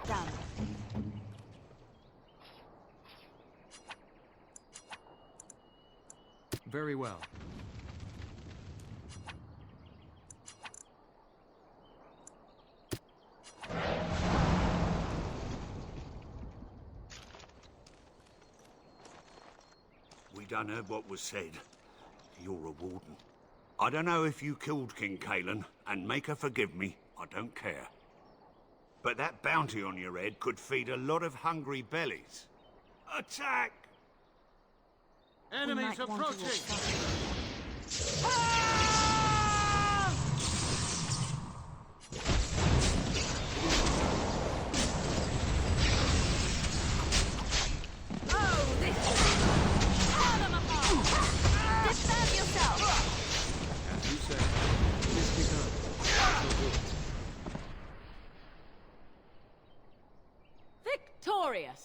Done. Very well. We done heard what was said. You're a warden. I don't know if you killed King Kalen, and Maker forgive me, I don't care. But that bounty on your head could feed a lot of hungry bellies. Attack! Enemies approaching! Oh, this is... Tear them apart! Defend yourself! As you say, it is begun. I shall do it. Victorious!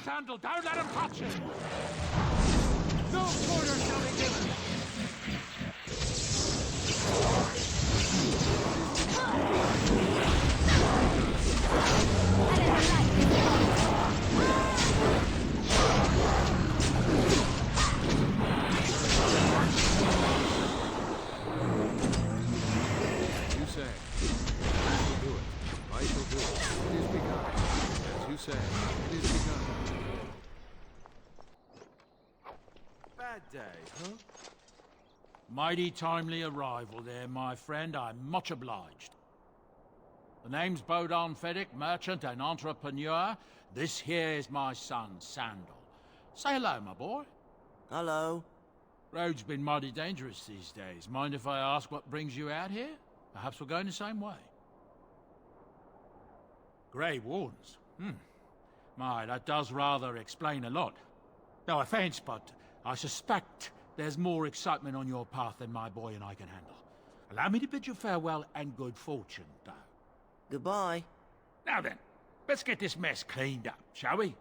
Sandal, don't let him touch it! No quarter shall be given! You say. I shall do it. I shall do it. It is begun. As you say, it is begun. Bad day, huh? Mighty timely arrival there, my friend. I'm much obliged. The name's Bodon Feddick, merchant and entrepreneur. This here is my son, Sandal. Say hello, my boy. Hello. Road's been mighty dangerous these days. Mind if I ask what brings you out here? Perhaps we're going the same way. Grey Wardens? My, that does rather explain a lot. No offense, but I suspect there's more excitement on your path than my boy and I can handle. Allow me to bid you farewell and good fortune, though. Goodbye. Now then, let's get this mess cleaned up, shall we?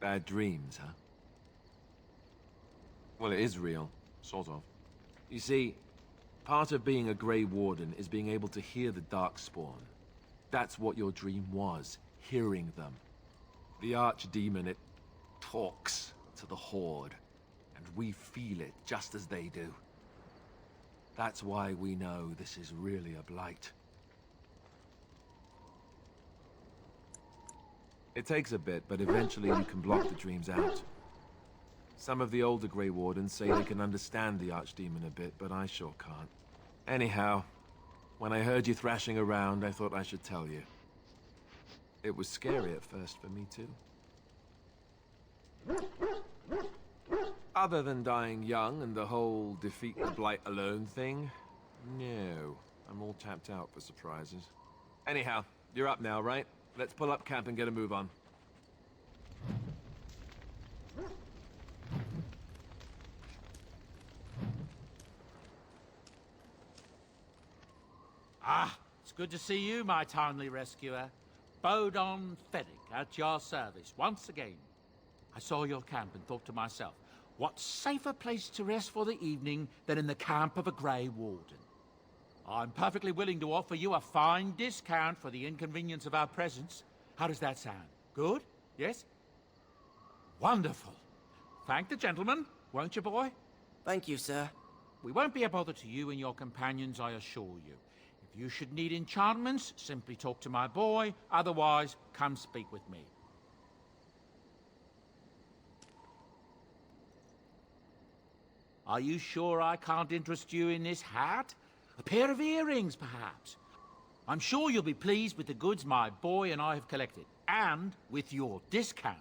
Bad dreams, huh? Well, it is real. Sort of. You see, part of being a Grey Warden is being able to hear the Darkspawn. That's what your dream was, hearing them. The Archdemon, it talks to the Horde, and we feel it just as they do. That's why we know this is really a blight. It takes a bit, but eventually you can block the dreams out. Some of the older Grey Wardens say they can understand the Archdemon a bit, but I sure can't. Anyhow, when I heard you thrashing around, I thought I should tell you. It was scary at first for me, too. Other than dying young and the whole defeat the Blight alone thing, no. I'm all tapped out for surprises. Anyhow, you're up now, right? Let's pull up camp and get a move on. Ah, it's good to see you, my timely rescuer. Bodon Feddick, at your service, once again. I saw your camp and thought to myself, what safer place to rest for the evening than in the camp of a Grey Warden? I'm perfectly willing to offer you a fine discount for the inconvenience of our presence. How does that sound? Good? Yes? Wonderful. Thank the gentleman, won't you, boy? Thank you, sir. We won't be a bother to you and your companions, I assure you. If you should need enchantments, simply talk to my boy. Otherwise, come speak with me. Are you sure I can't interest you in this hat? A pair of earrings, perhaps? I'm sure you'll be pleased with the goods my boy and I have collected, and with your discount.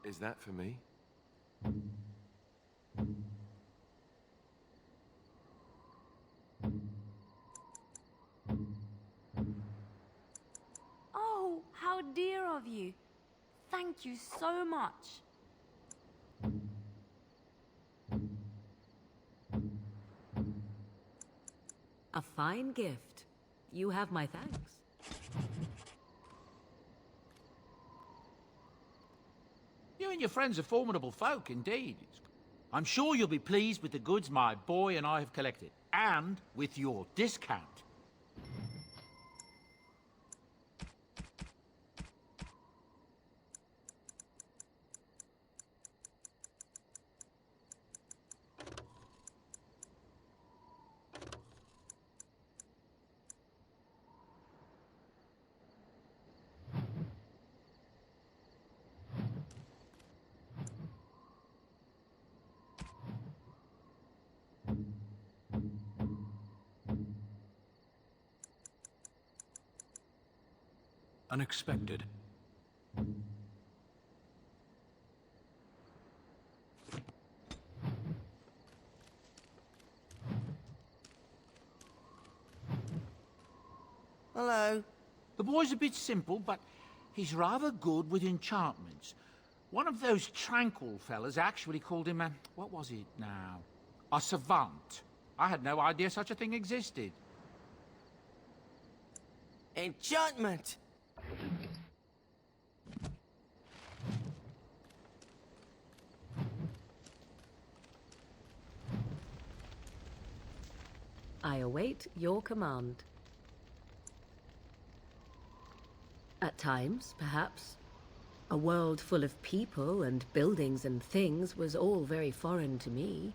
Is that for me? Oh, how dear of you. Thank you so much. A fine gift. You have my thanks. You and your friends are formidable folk, indeed. I'm sure you'll be pleased with the goods my boy and I have collected, and with your discount. Unexpected. Hello. The boy's a bit simple, but he's rather good with enchantments. One of those tranquil fellas actually called him a... what was it now? A savant. I had no idea such a thing existed. Enchantment! I await your command. At times, perhaps. A world full of people and buildings and things was all very foreign to me.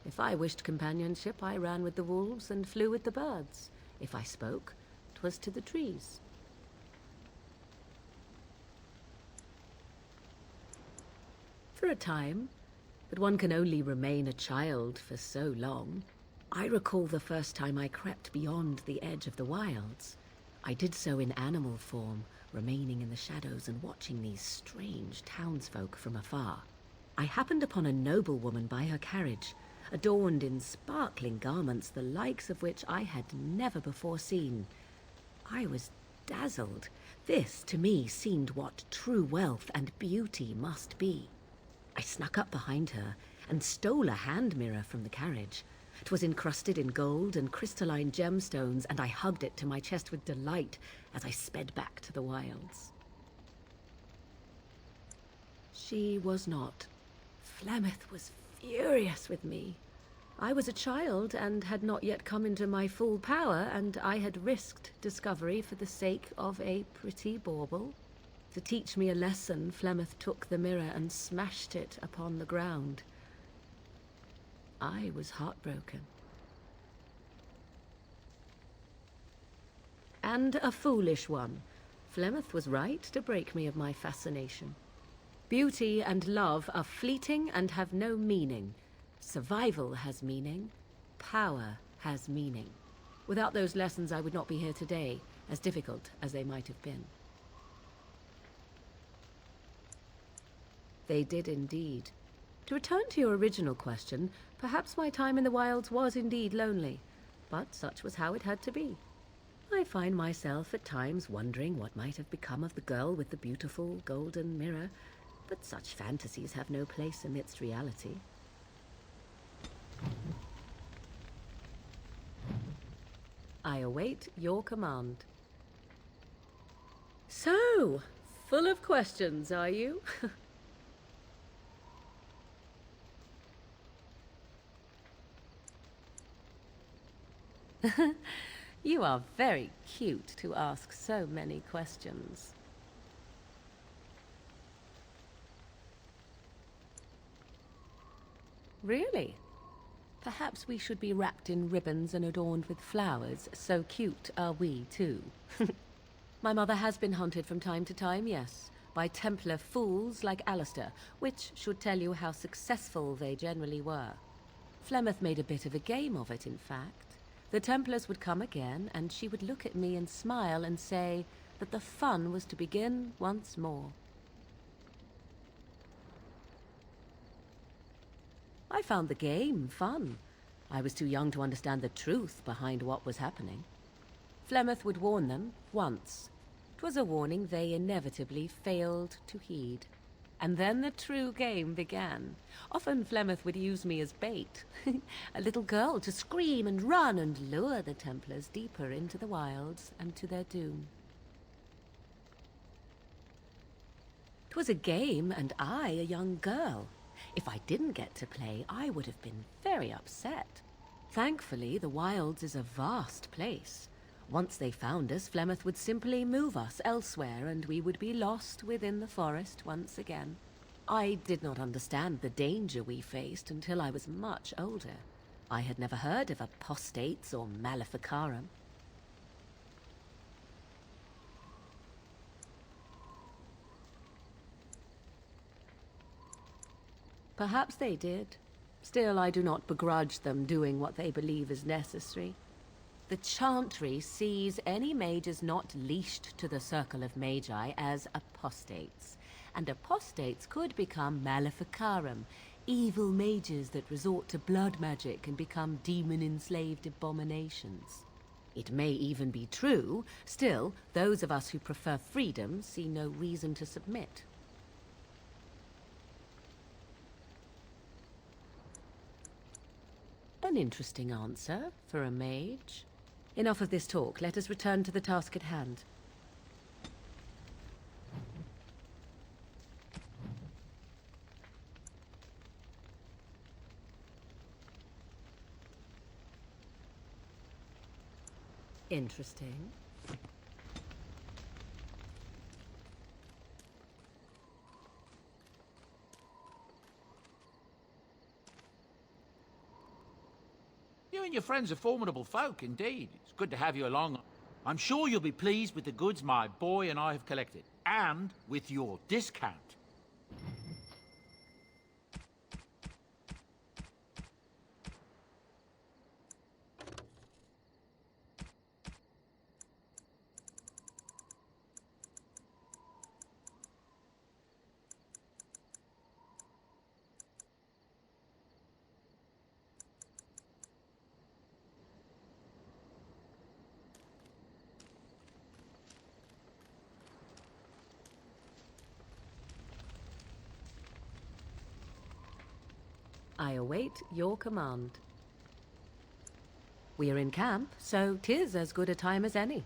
If I wished companionship, I ran with the wolves and flew with the birds. If I spoke, 'twas to the trees. For a time, but one can only remain a child for so long. I recall the first time I crept beyond the edge of the wilds. I did so in animal form, remaining in the shadows and watching these strange townsfolk from afar. I happened upon a noblewoman by her carriage, adorned in sparkling garments the likes of which I had never before seen. I was dazzled. This, to me, seemed what true wealth and beauty must be. I snuck up behind her and stole a hand mirror from the carriage. 'Twas encrusted in gold and crystalline gemstones, and I hugged it to my chest with delight as I sped back to the wilds. She was not. Flemeth was furious with me. I was a child and had not yet come into my full power, and I had risked discovery for the sake of a pretty bauble. To teach me a lesson, Flemeth took the mirror and smashed it upon the ground. I was heartbroken. And a foolish one. Flemeth was right to break me of my fascination. Beauty and love are fleeting and have no meaning. Survival has meaning. Power has meaning. Without those lessons, I would not be here today, as difficult as they might have been. They did indeed. To return to your original question, perhaps my time in the wilds was indeed lonely, but such was how it had to be. I find myself at times wondering what might have become of the girl with the beautiful golden mirror, but such fantasies have no place amidst reality. I await your command. So, full of questions, are you? You are very cute to ask so many questions. Really? Perhaps we should be wrapped in ribbons and adorned with flowers. So cute are we, too. My mother has been hunted from time to time, yes, by Templar fools like Alistair, which should tell you how successful they generally were. Flemeth made a bit of a game of it, in fact. The Templars would come again, and she would look at me and smile and say that the fun was to begin once more. I found the game fun. I was too young to understand the truth behind what was happening. Flemeth would warn them once. 'Twas a warning they inevitably failed to heed. And then the true game began. Often Flemeth would use me as bait. A little girl to scream and run and lure the Templars deeper into the wilds and to their doom. 'Twas a game, and I a young girl. If I didn't get to play, I would have been very upset. Thankfully, the wilds is a vast place. Once they found us, Flemeth would simply move us elsewhere, and we would be lost within the forest once again. I did not understand the danger we faced until I was much older. I had never heard of apostates or maleficarum. Perhaps they did. Still, I do not begrudge them doing what they believe is necessary. The Chantry sees any mages not leashed to the Circle of Magi as apostates, and apostates could become maleficarum, evil mages that resort to blood magic and become demon-enslaved abominations. It may even be true. Still, those of us who prefer freedom see no reason to submit. An interesting answer for a mage. Enough of this talk. Let us return to the task at hand. Interesting. You and your friends are formidable folk, indeed. It's good to have you along. I'm sure you'll be pleased with the goods my boy and I have collected, and with your discount. I await your command. We are in camp, so 'tis as good a time as any.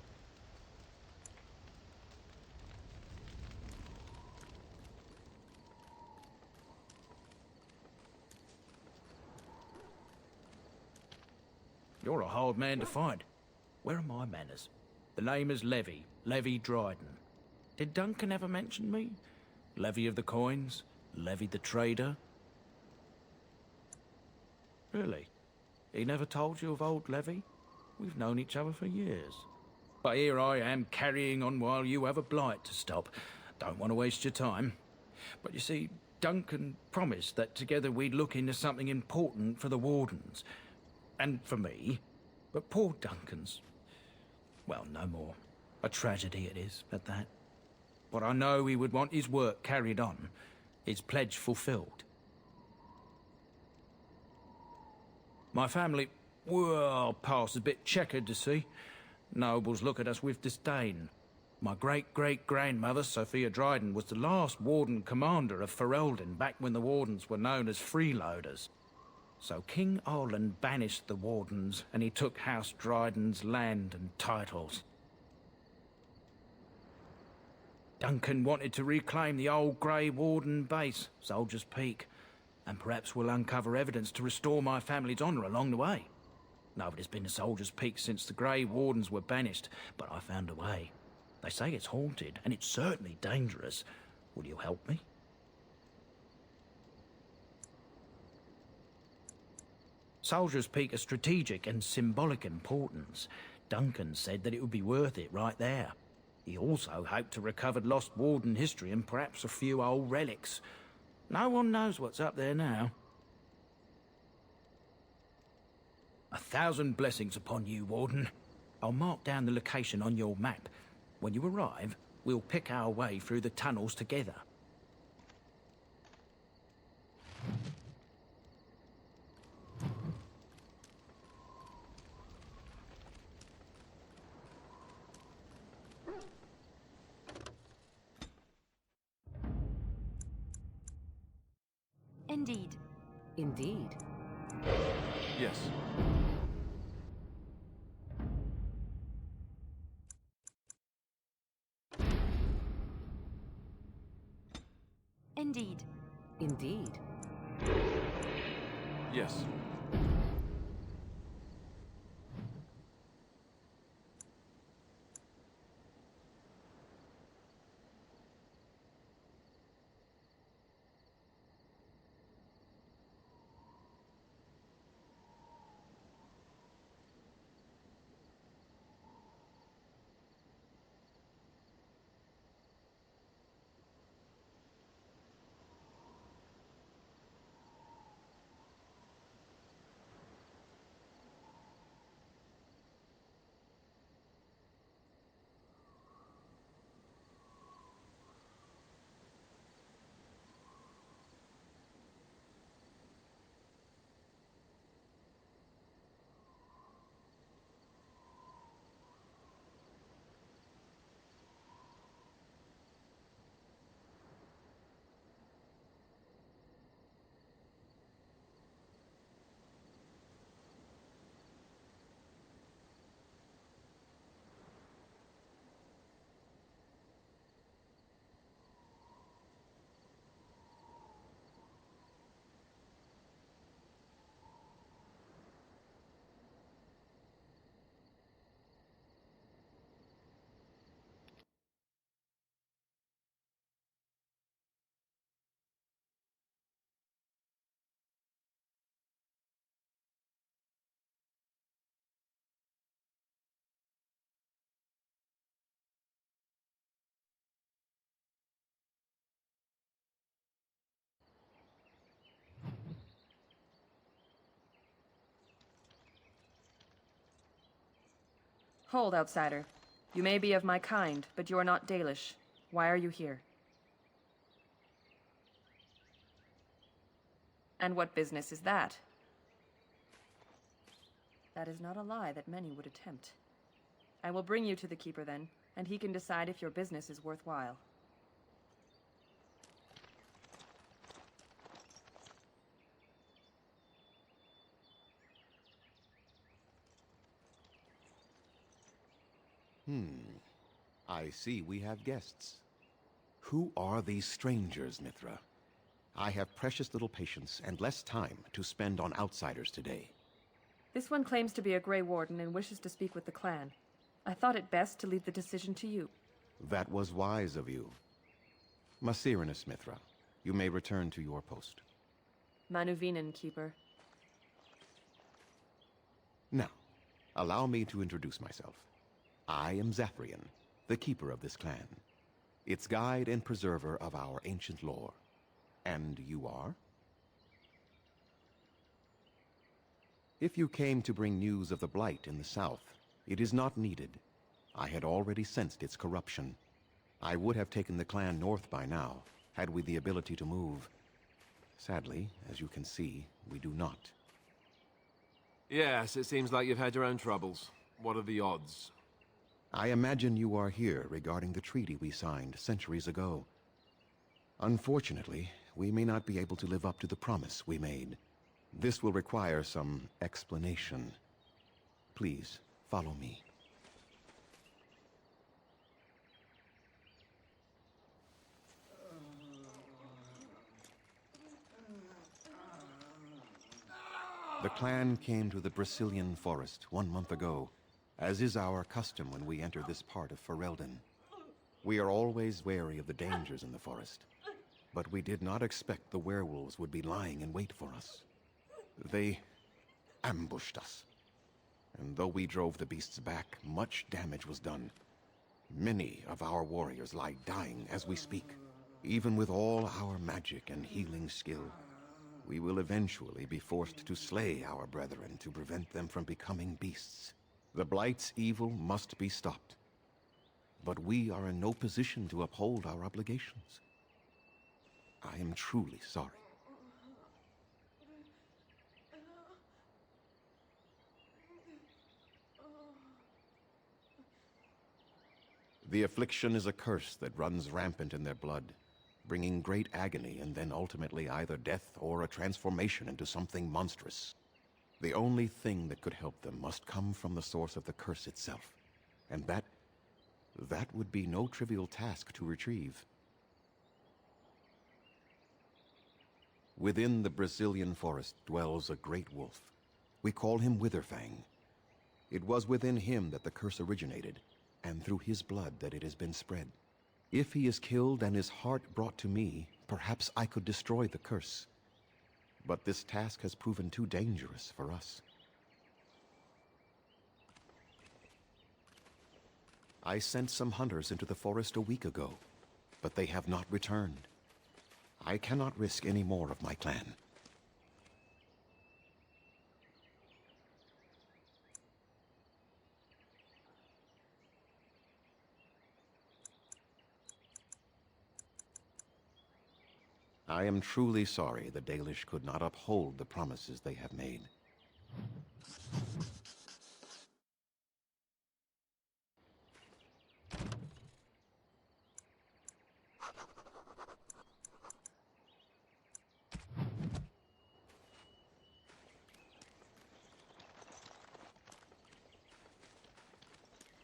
You're a hard man to find. Where are my manners? The name is Levy, Levy Dryden. Did Duncan ever mention me? Levy of the coins? Levy the trader? Really? He never told you of old Levy? We've known each other for years. But here I am carrying on while you have a blight to stop. Don't want to waste your time. But you see, Duncan promised that together we'd look into something important for the Wardens. And for me. But poor Duncan's... well, no more. A tragedy it is, at that. But I know he would want his work carried on. His pledge fulfilled. My family, well, past a bit checkered to see. Nobles look at us with disdain. My great-great-grandmother, Sophia Dryden, was the last Warden commander of Ferelden back when the Wardens were known as freeloaders. So King Olin banished the Wardens, and he took House Dryden's land and titles. Duncan wanted to reclaim the old Grey Warden base, Soldier's Peak. And perhaps we'll uncover evidence to restore my family's honour along the way. Nobody's been to Soldier's Peak since the Grey Wardens were banished, but I found a way. They say it's haunted, and it's certainly dangerous. Will you help me? Soldier's Peak is strategic and symbolic importance. Duncan said that it would be worth it right there. He also hoped to recover lost Warden history and perhaps a few old relics. No one knows what's up there now. 1,000 blessings upon you, Warden. I'll mark down the location on your map. When you arrive, we'll pick our way through the tunnels together. Indeed. Indeed. Yes. Indeed. Indeed. Yes. Hold, outsider. You may be of my kind, but you are not Dalish. Why are you here? And what business is that? That is not a lie that many would attempt. I will bring you to the Keeper then, and he can decide if your business is worthwhile. I see we have guests. Who are these strangers, Mithra? I have precious little patience and less time to spend on outsiders today. This one claims to be a Grey Warden and wishes to speak with the clan. I thought it best to leave the decision to you. That was wise of you. Masirinus, Mithra, you may return to your post. Manuvinen, Keeper. Now, allow me to introduce myself. I am Zephyrian, the keeper of this clan, its guide and preserver of our ancient lore. And you are? If you came to bring news of the Blight in the south, it is not needed. I had already sensed its corruption. I would have taken the clan north by now, had we the ability to move. Sadly, as you can see, we do not. Yes, it seems like you've had your own troubles. What are the odds? I imagine you are here regarding the treaty we signed centuries ago. Unfortunately, we may not be able to live up to the promise we made. This will require some explanation. Please, follow me. The clan came to the Brazilian forest 1 month ago, as is our custom when we enter this part of Ferelden. We are always wary of the dangers in the forest, but we did not expect the werewolves would be lying in wait for us. They ambushed us, and though we drove the beasts back, much damage was done. Many of our warriors lie dying as we speak. Even with all our magic and healing skill, we will eventually be forced to slay our brethren to prevent them from becoming beasts. The Blight's evil must be stopped. But we are in no position to uphold our obligations. I am truly sorry. The affliction is a curse that runs rampant in their blood. bringing great agony and then ultimately either death or a transformation into something monstrous. The only thing that could help them must come from the source of the curse itself, and that would be no trivial task to retrieve. Within the Brazilian forest dwells a great wolf. We call him Witherfang. It was within him that the curse originated, and through his blood that it has been spread. If he is killed and his heart brought to me, perhaps I could destroy the curse. But this task has proven too dangerous for us. I sent some hunters into the forest a week ago, but they have not returned. I cannot risk any more of my clan. I am truly sorry the Dalish could not uphold the promises they have made.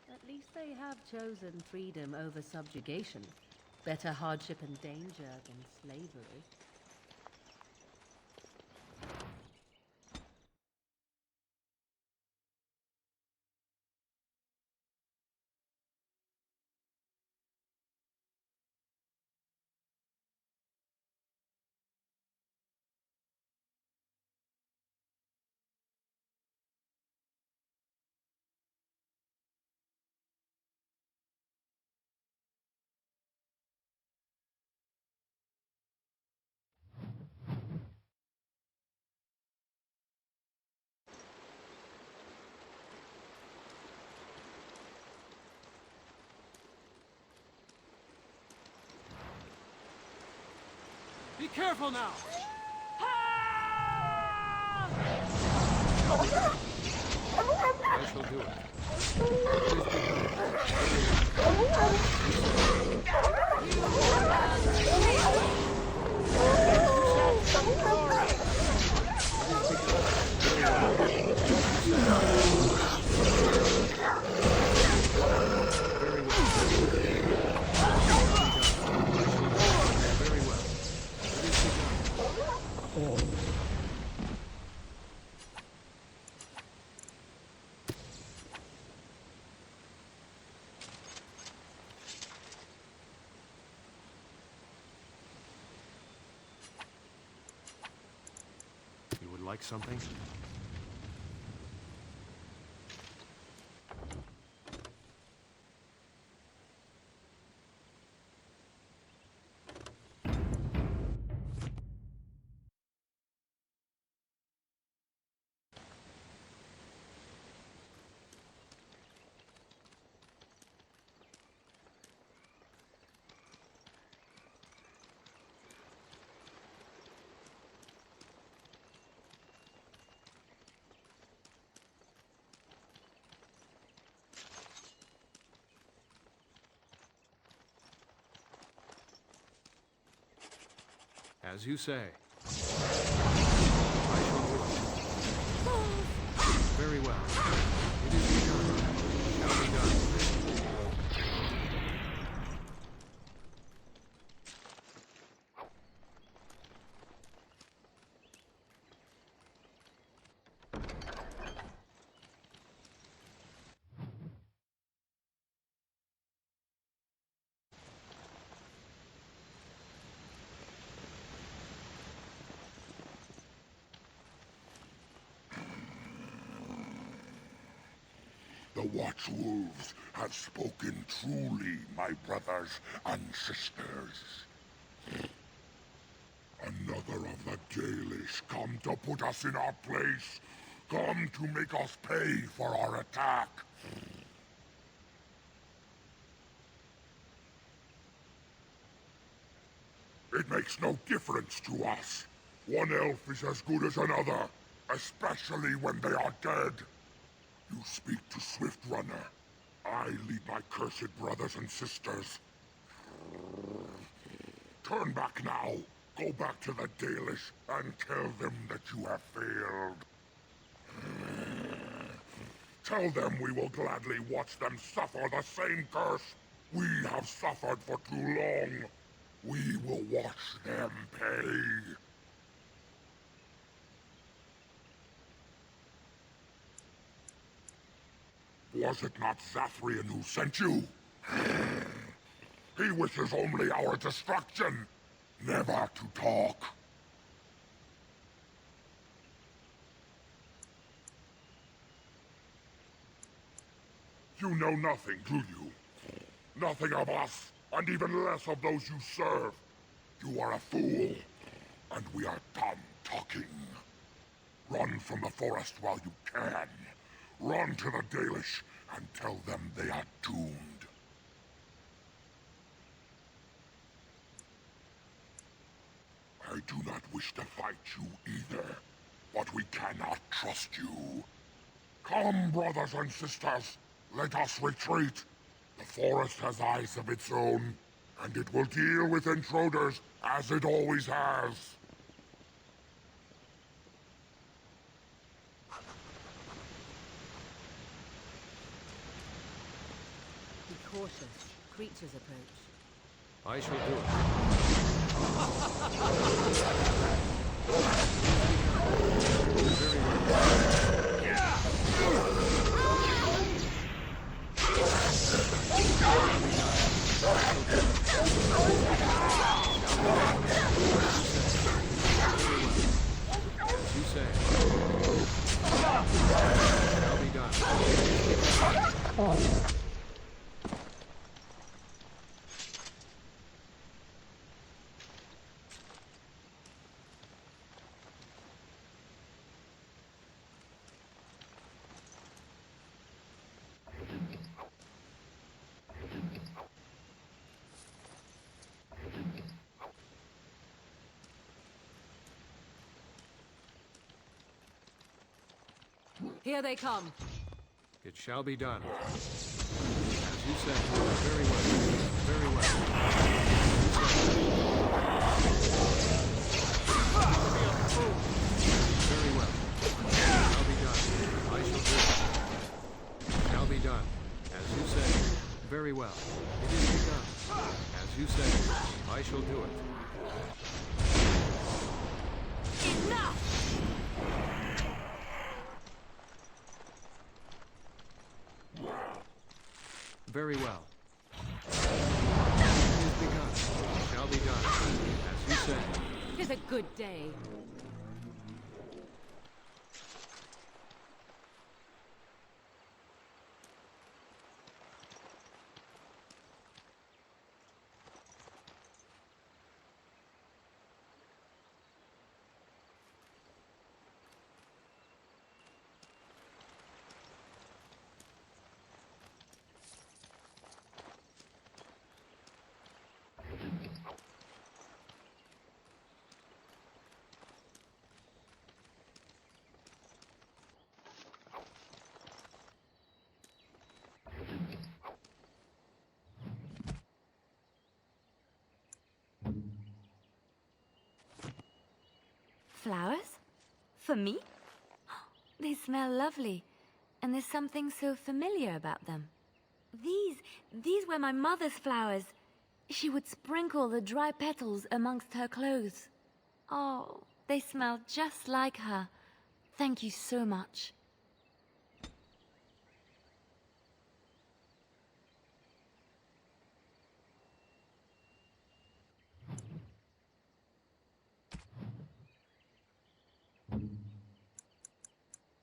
At least they have chosen freedom over subjugation. Better hardship and danger than slavery. Be careful now! I shall do it. You would like something? As you say. I shall do it. Very well. It is begun. Shall be done. The Watchwolves have spoken truly, my brothers and sisters. Another of the Dalish come to put us in our place. Come to make us pay for our attack. It makes no difference to us. One elf is as good as another, especially when they are dead. You speak to Swift Runner. I lead my cursed brothers and sisters. Turn back now. Go back to the Dalish and tell them that you have failed. Tell them we will gladly watch them suffer the same curse we have suffered for too long. We will watch them pay. Was it not Zathrian who sent you? He wishes only our destruction, never to talk. You know nothing, do you? Nothing of us, and even less of those you serve. You are a fool, and we are done talking. Run from the forest while you can. Run to the Dalish and tell them they are doomed. I do not wish to fight you either, but we cannot trust you. Come, brothers and sisters, let us retreat. The forest has eyes of its own, and it will deal with intruders as it always has. Be cautious. Creatures approach. I shall do it. As you say. Shall be done. Here they come. It shall be done. As you say. Very well. Very well. Very well. Shall be done. I shall do it. Shall be done. As you say. Very well. It is begun. As you say. I shall do it. Enough! Very well. It is begun. Shall be done. As you say. Tis a good day. Flowers? For me? They smell lovely, and there's something so familiar about them. These were my mother's flowers. She would sprinkle the dry petals amongst her clothes. Oh, they smell just like her. Thank you so much.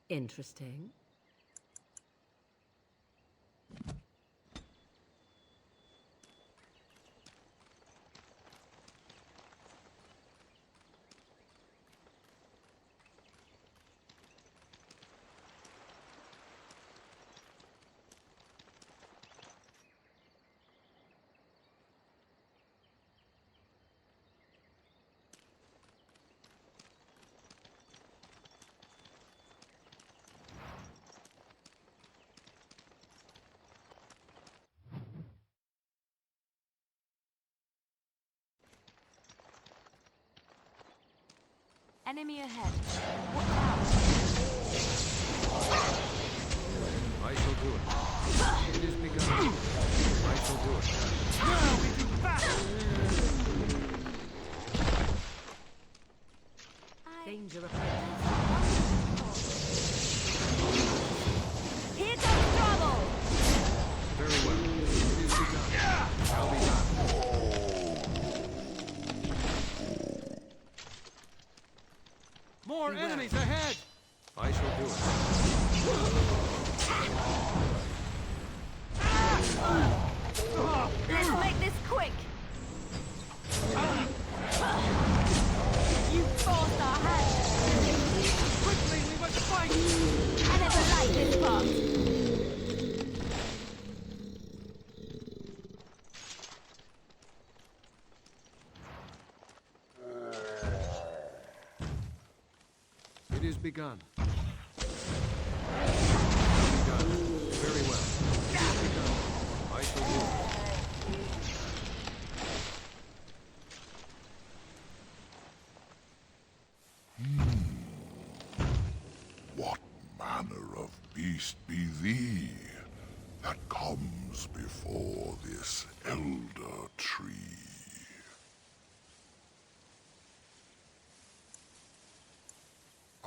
Interesting. Enemy ahead. Watch out. I shall do it. It is begun. I shall do it. Now we do battle! Danger approaching. Here comes trouble! Very well. It is begun. Shall be done. More enemies ahead! I shall do it. Let's make this quick! You forced our hand! Quickly, we must fight! I never liked this part! It is begun. Begun. Very well. It is begun. I shall do it. What manner of beast be thee that comes before this elder tree?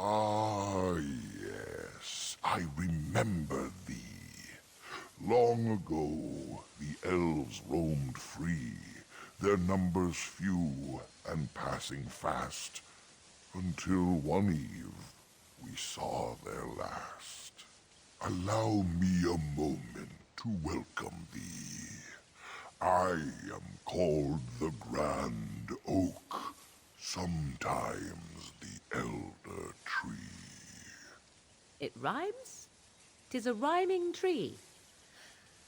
Ah, yes, I remember thee. Long ago, the elves roamed free, their numbers few and passing fast, until one eve we saw their last. Allow me a moment to welcome thee. I am called the Grand Oak, sometimes the Elder Tree. It rhymes? 'Tis a rhyming tree.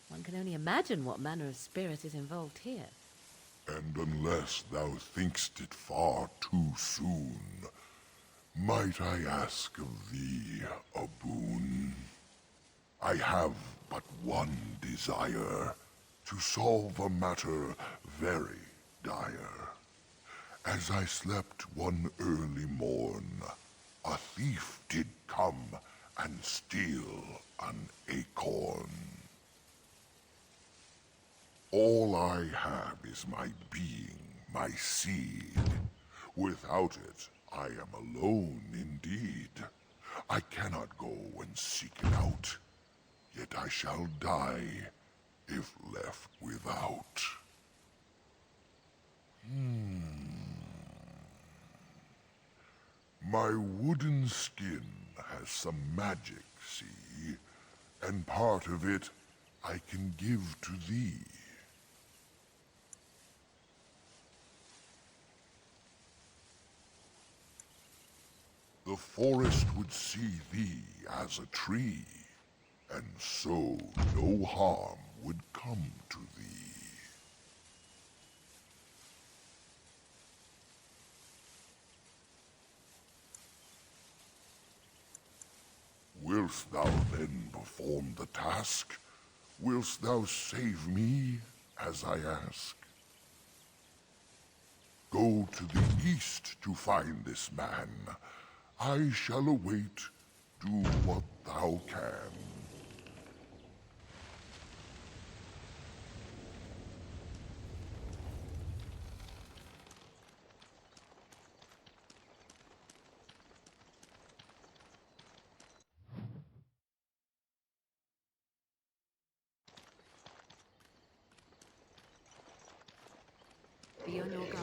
One can only imagine what manner of spirit is involved here. And unless thou think'st it far too soon, might I ask of thee a boon? I have but one desire, to solve a matter very dire. As I slept one early morn, a thief did come and steal an acorn. All I have is my being, my seed. Without it, I am alone indeed. I cannot go and seek it out, yet I shall die if left without. My wooden skin has some magic, see, and part of it I can give to thee. The forest would see thee as a tree, and so no harm would come to thee. Wilt thou then perform the task? Wilt thou save me, as I ask? Go to the east to find this man. I shall await. Do what thou can. Be on your guard.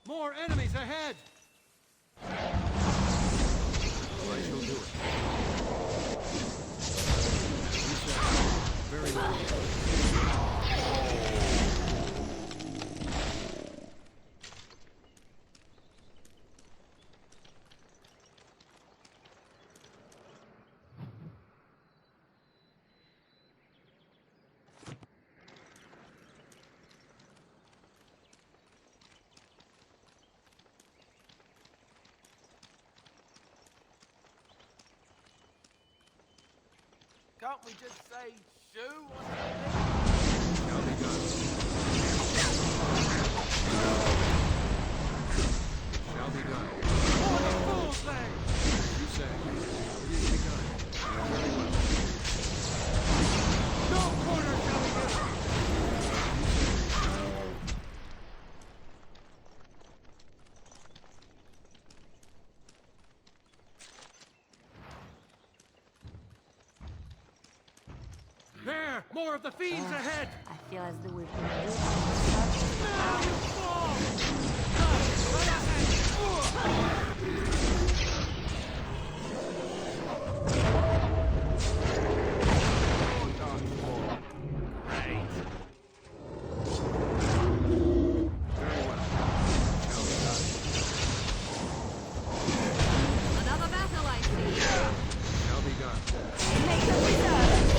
More enemies ahead! I shall do it. You said, very well. Can't we just say shoo or Shall be done. Shall be done. More the fools say! You say, it is begun. Very well. No quarter shall be given! There! More of the fiends ahead! I feel as though we've been Now you fall! Another battle, I see. Shall be done. Make them reserve.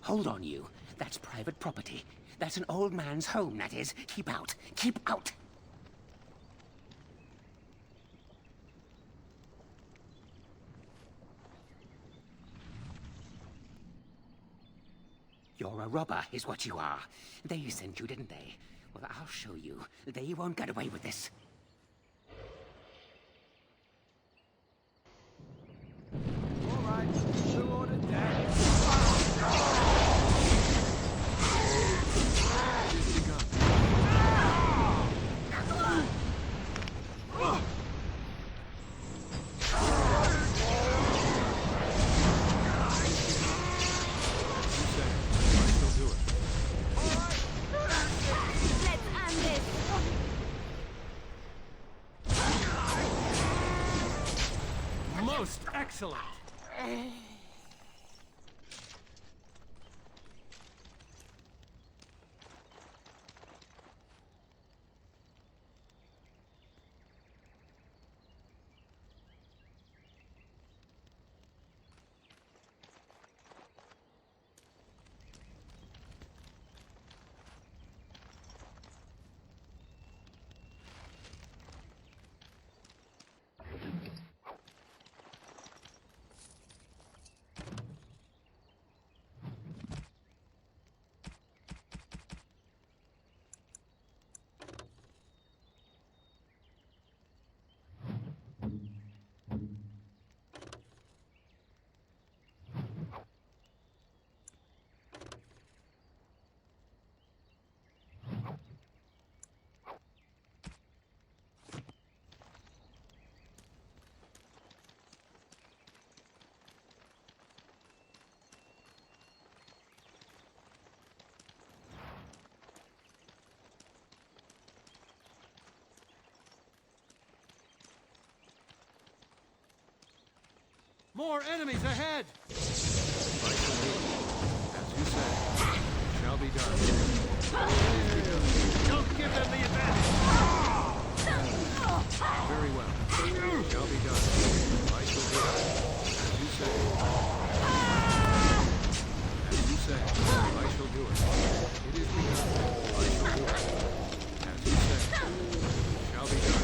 Hold on, you. That's private property. That's an old man's home, that is. Keep out. Keep out! You're a robber, is what you are. They sent you, didn't they? Well, I'll show you. They won't get away with this. All right, who ordered that? Most excellent! More enemies ahead! As you say, it shall be done. Don't give them the advantage! Very well. It shall be done. I shall do it. As you say. As you say, I shall do it. It is begun. I shall do it. As you say, it shall be done.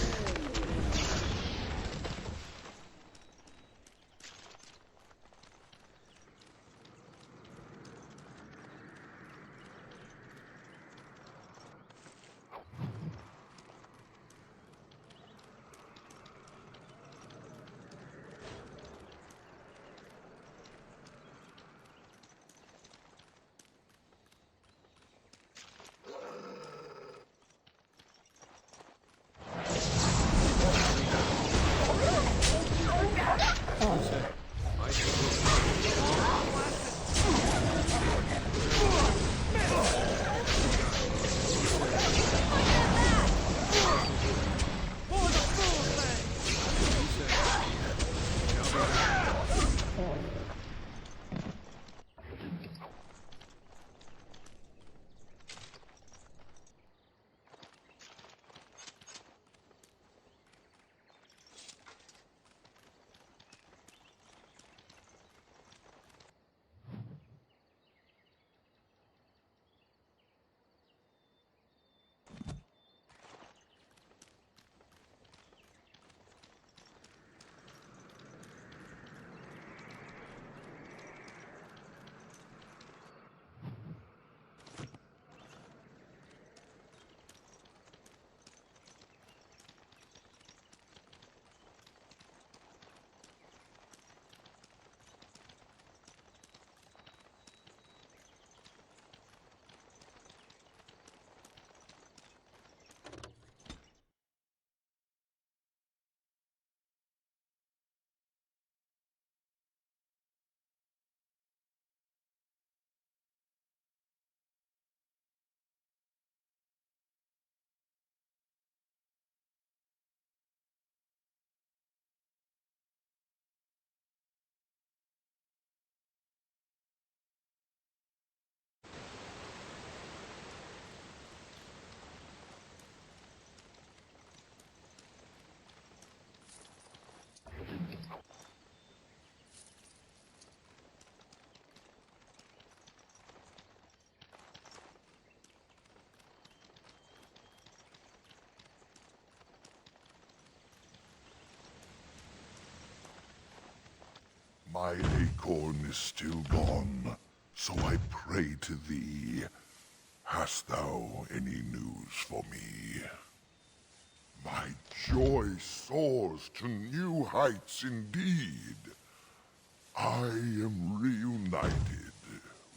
My acorn is still gone, so I pray to thee. Hast thou any news for me? My joy soars to new heights indeed. I am reunited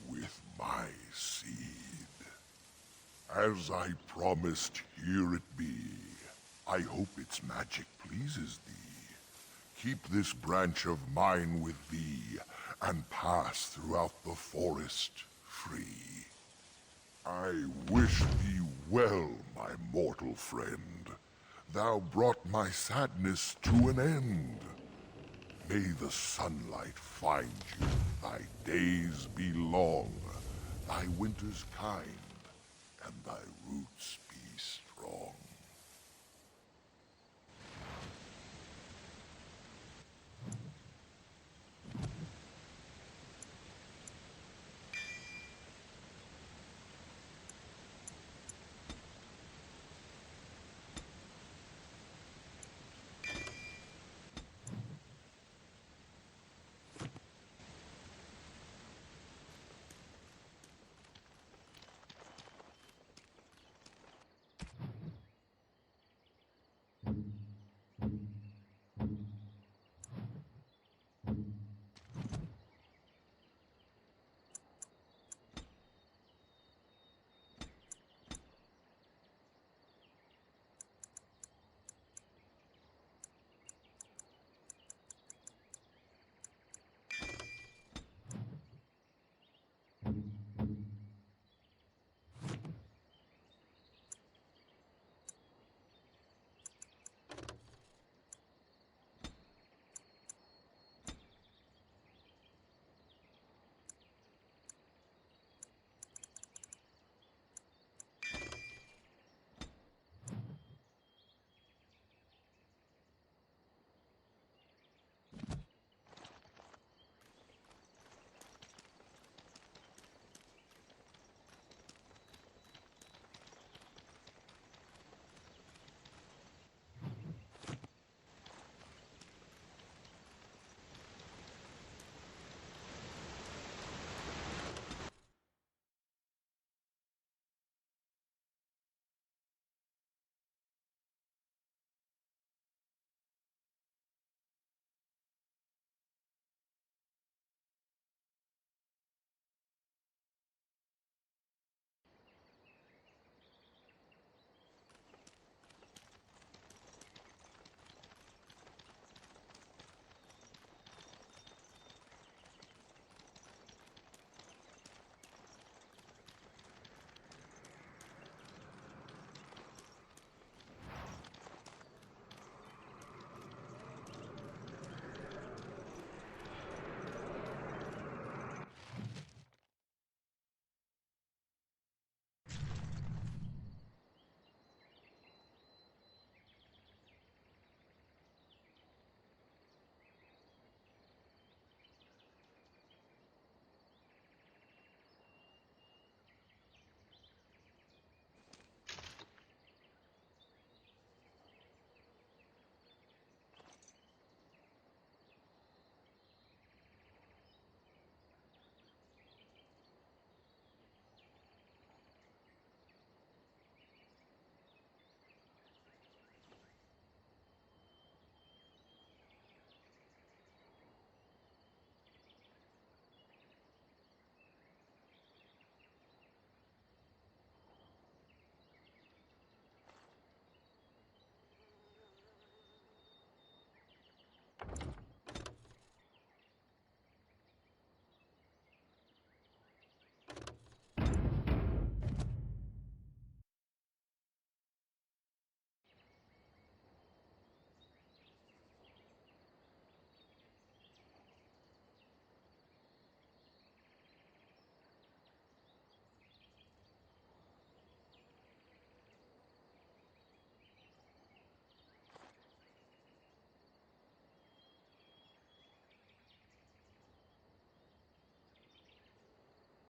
with my seed. As I promised, here it be. I hope its magic pleases thee. Keep this branch of mine with thee, and pass throughout the forest free. I wish thee well, my mortal friend. Thou brought my sadness to an end. May the sunlight find you, thy days be long, thy winters kind, and thy roots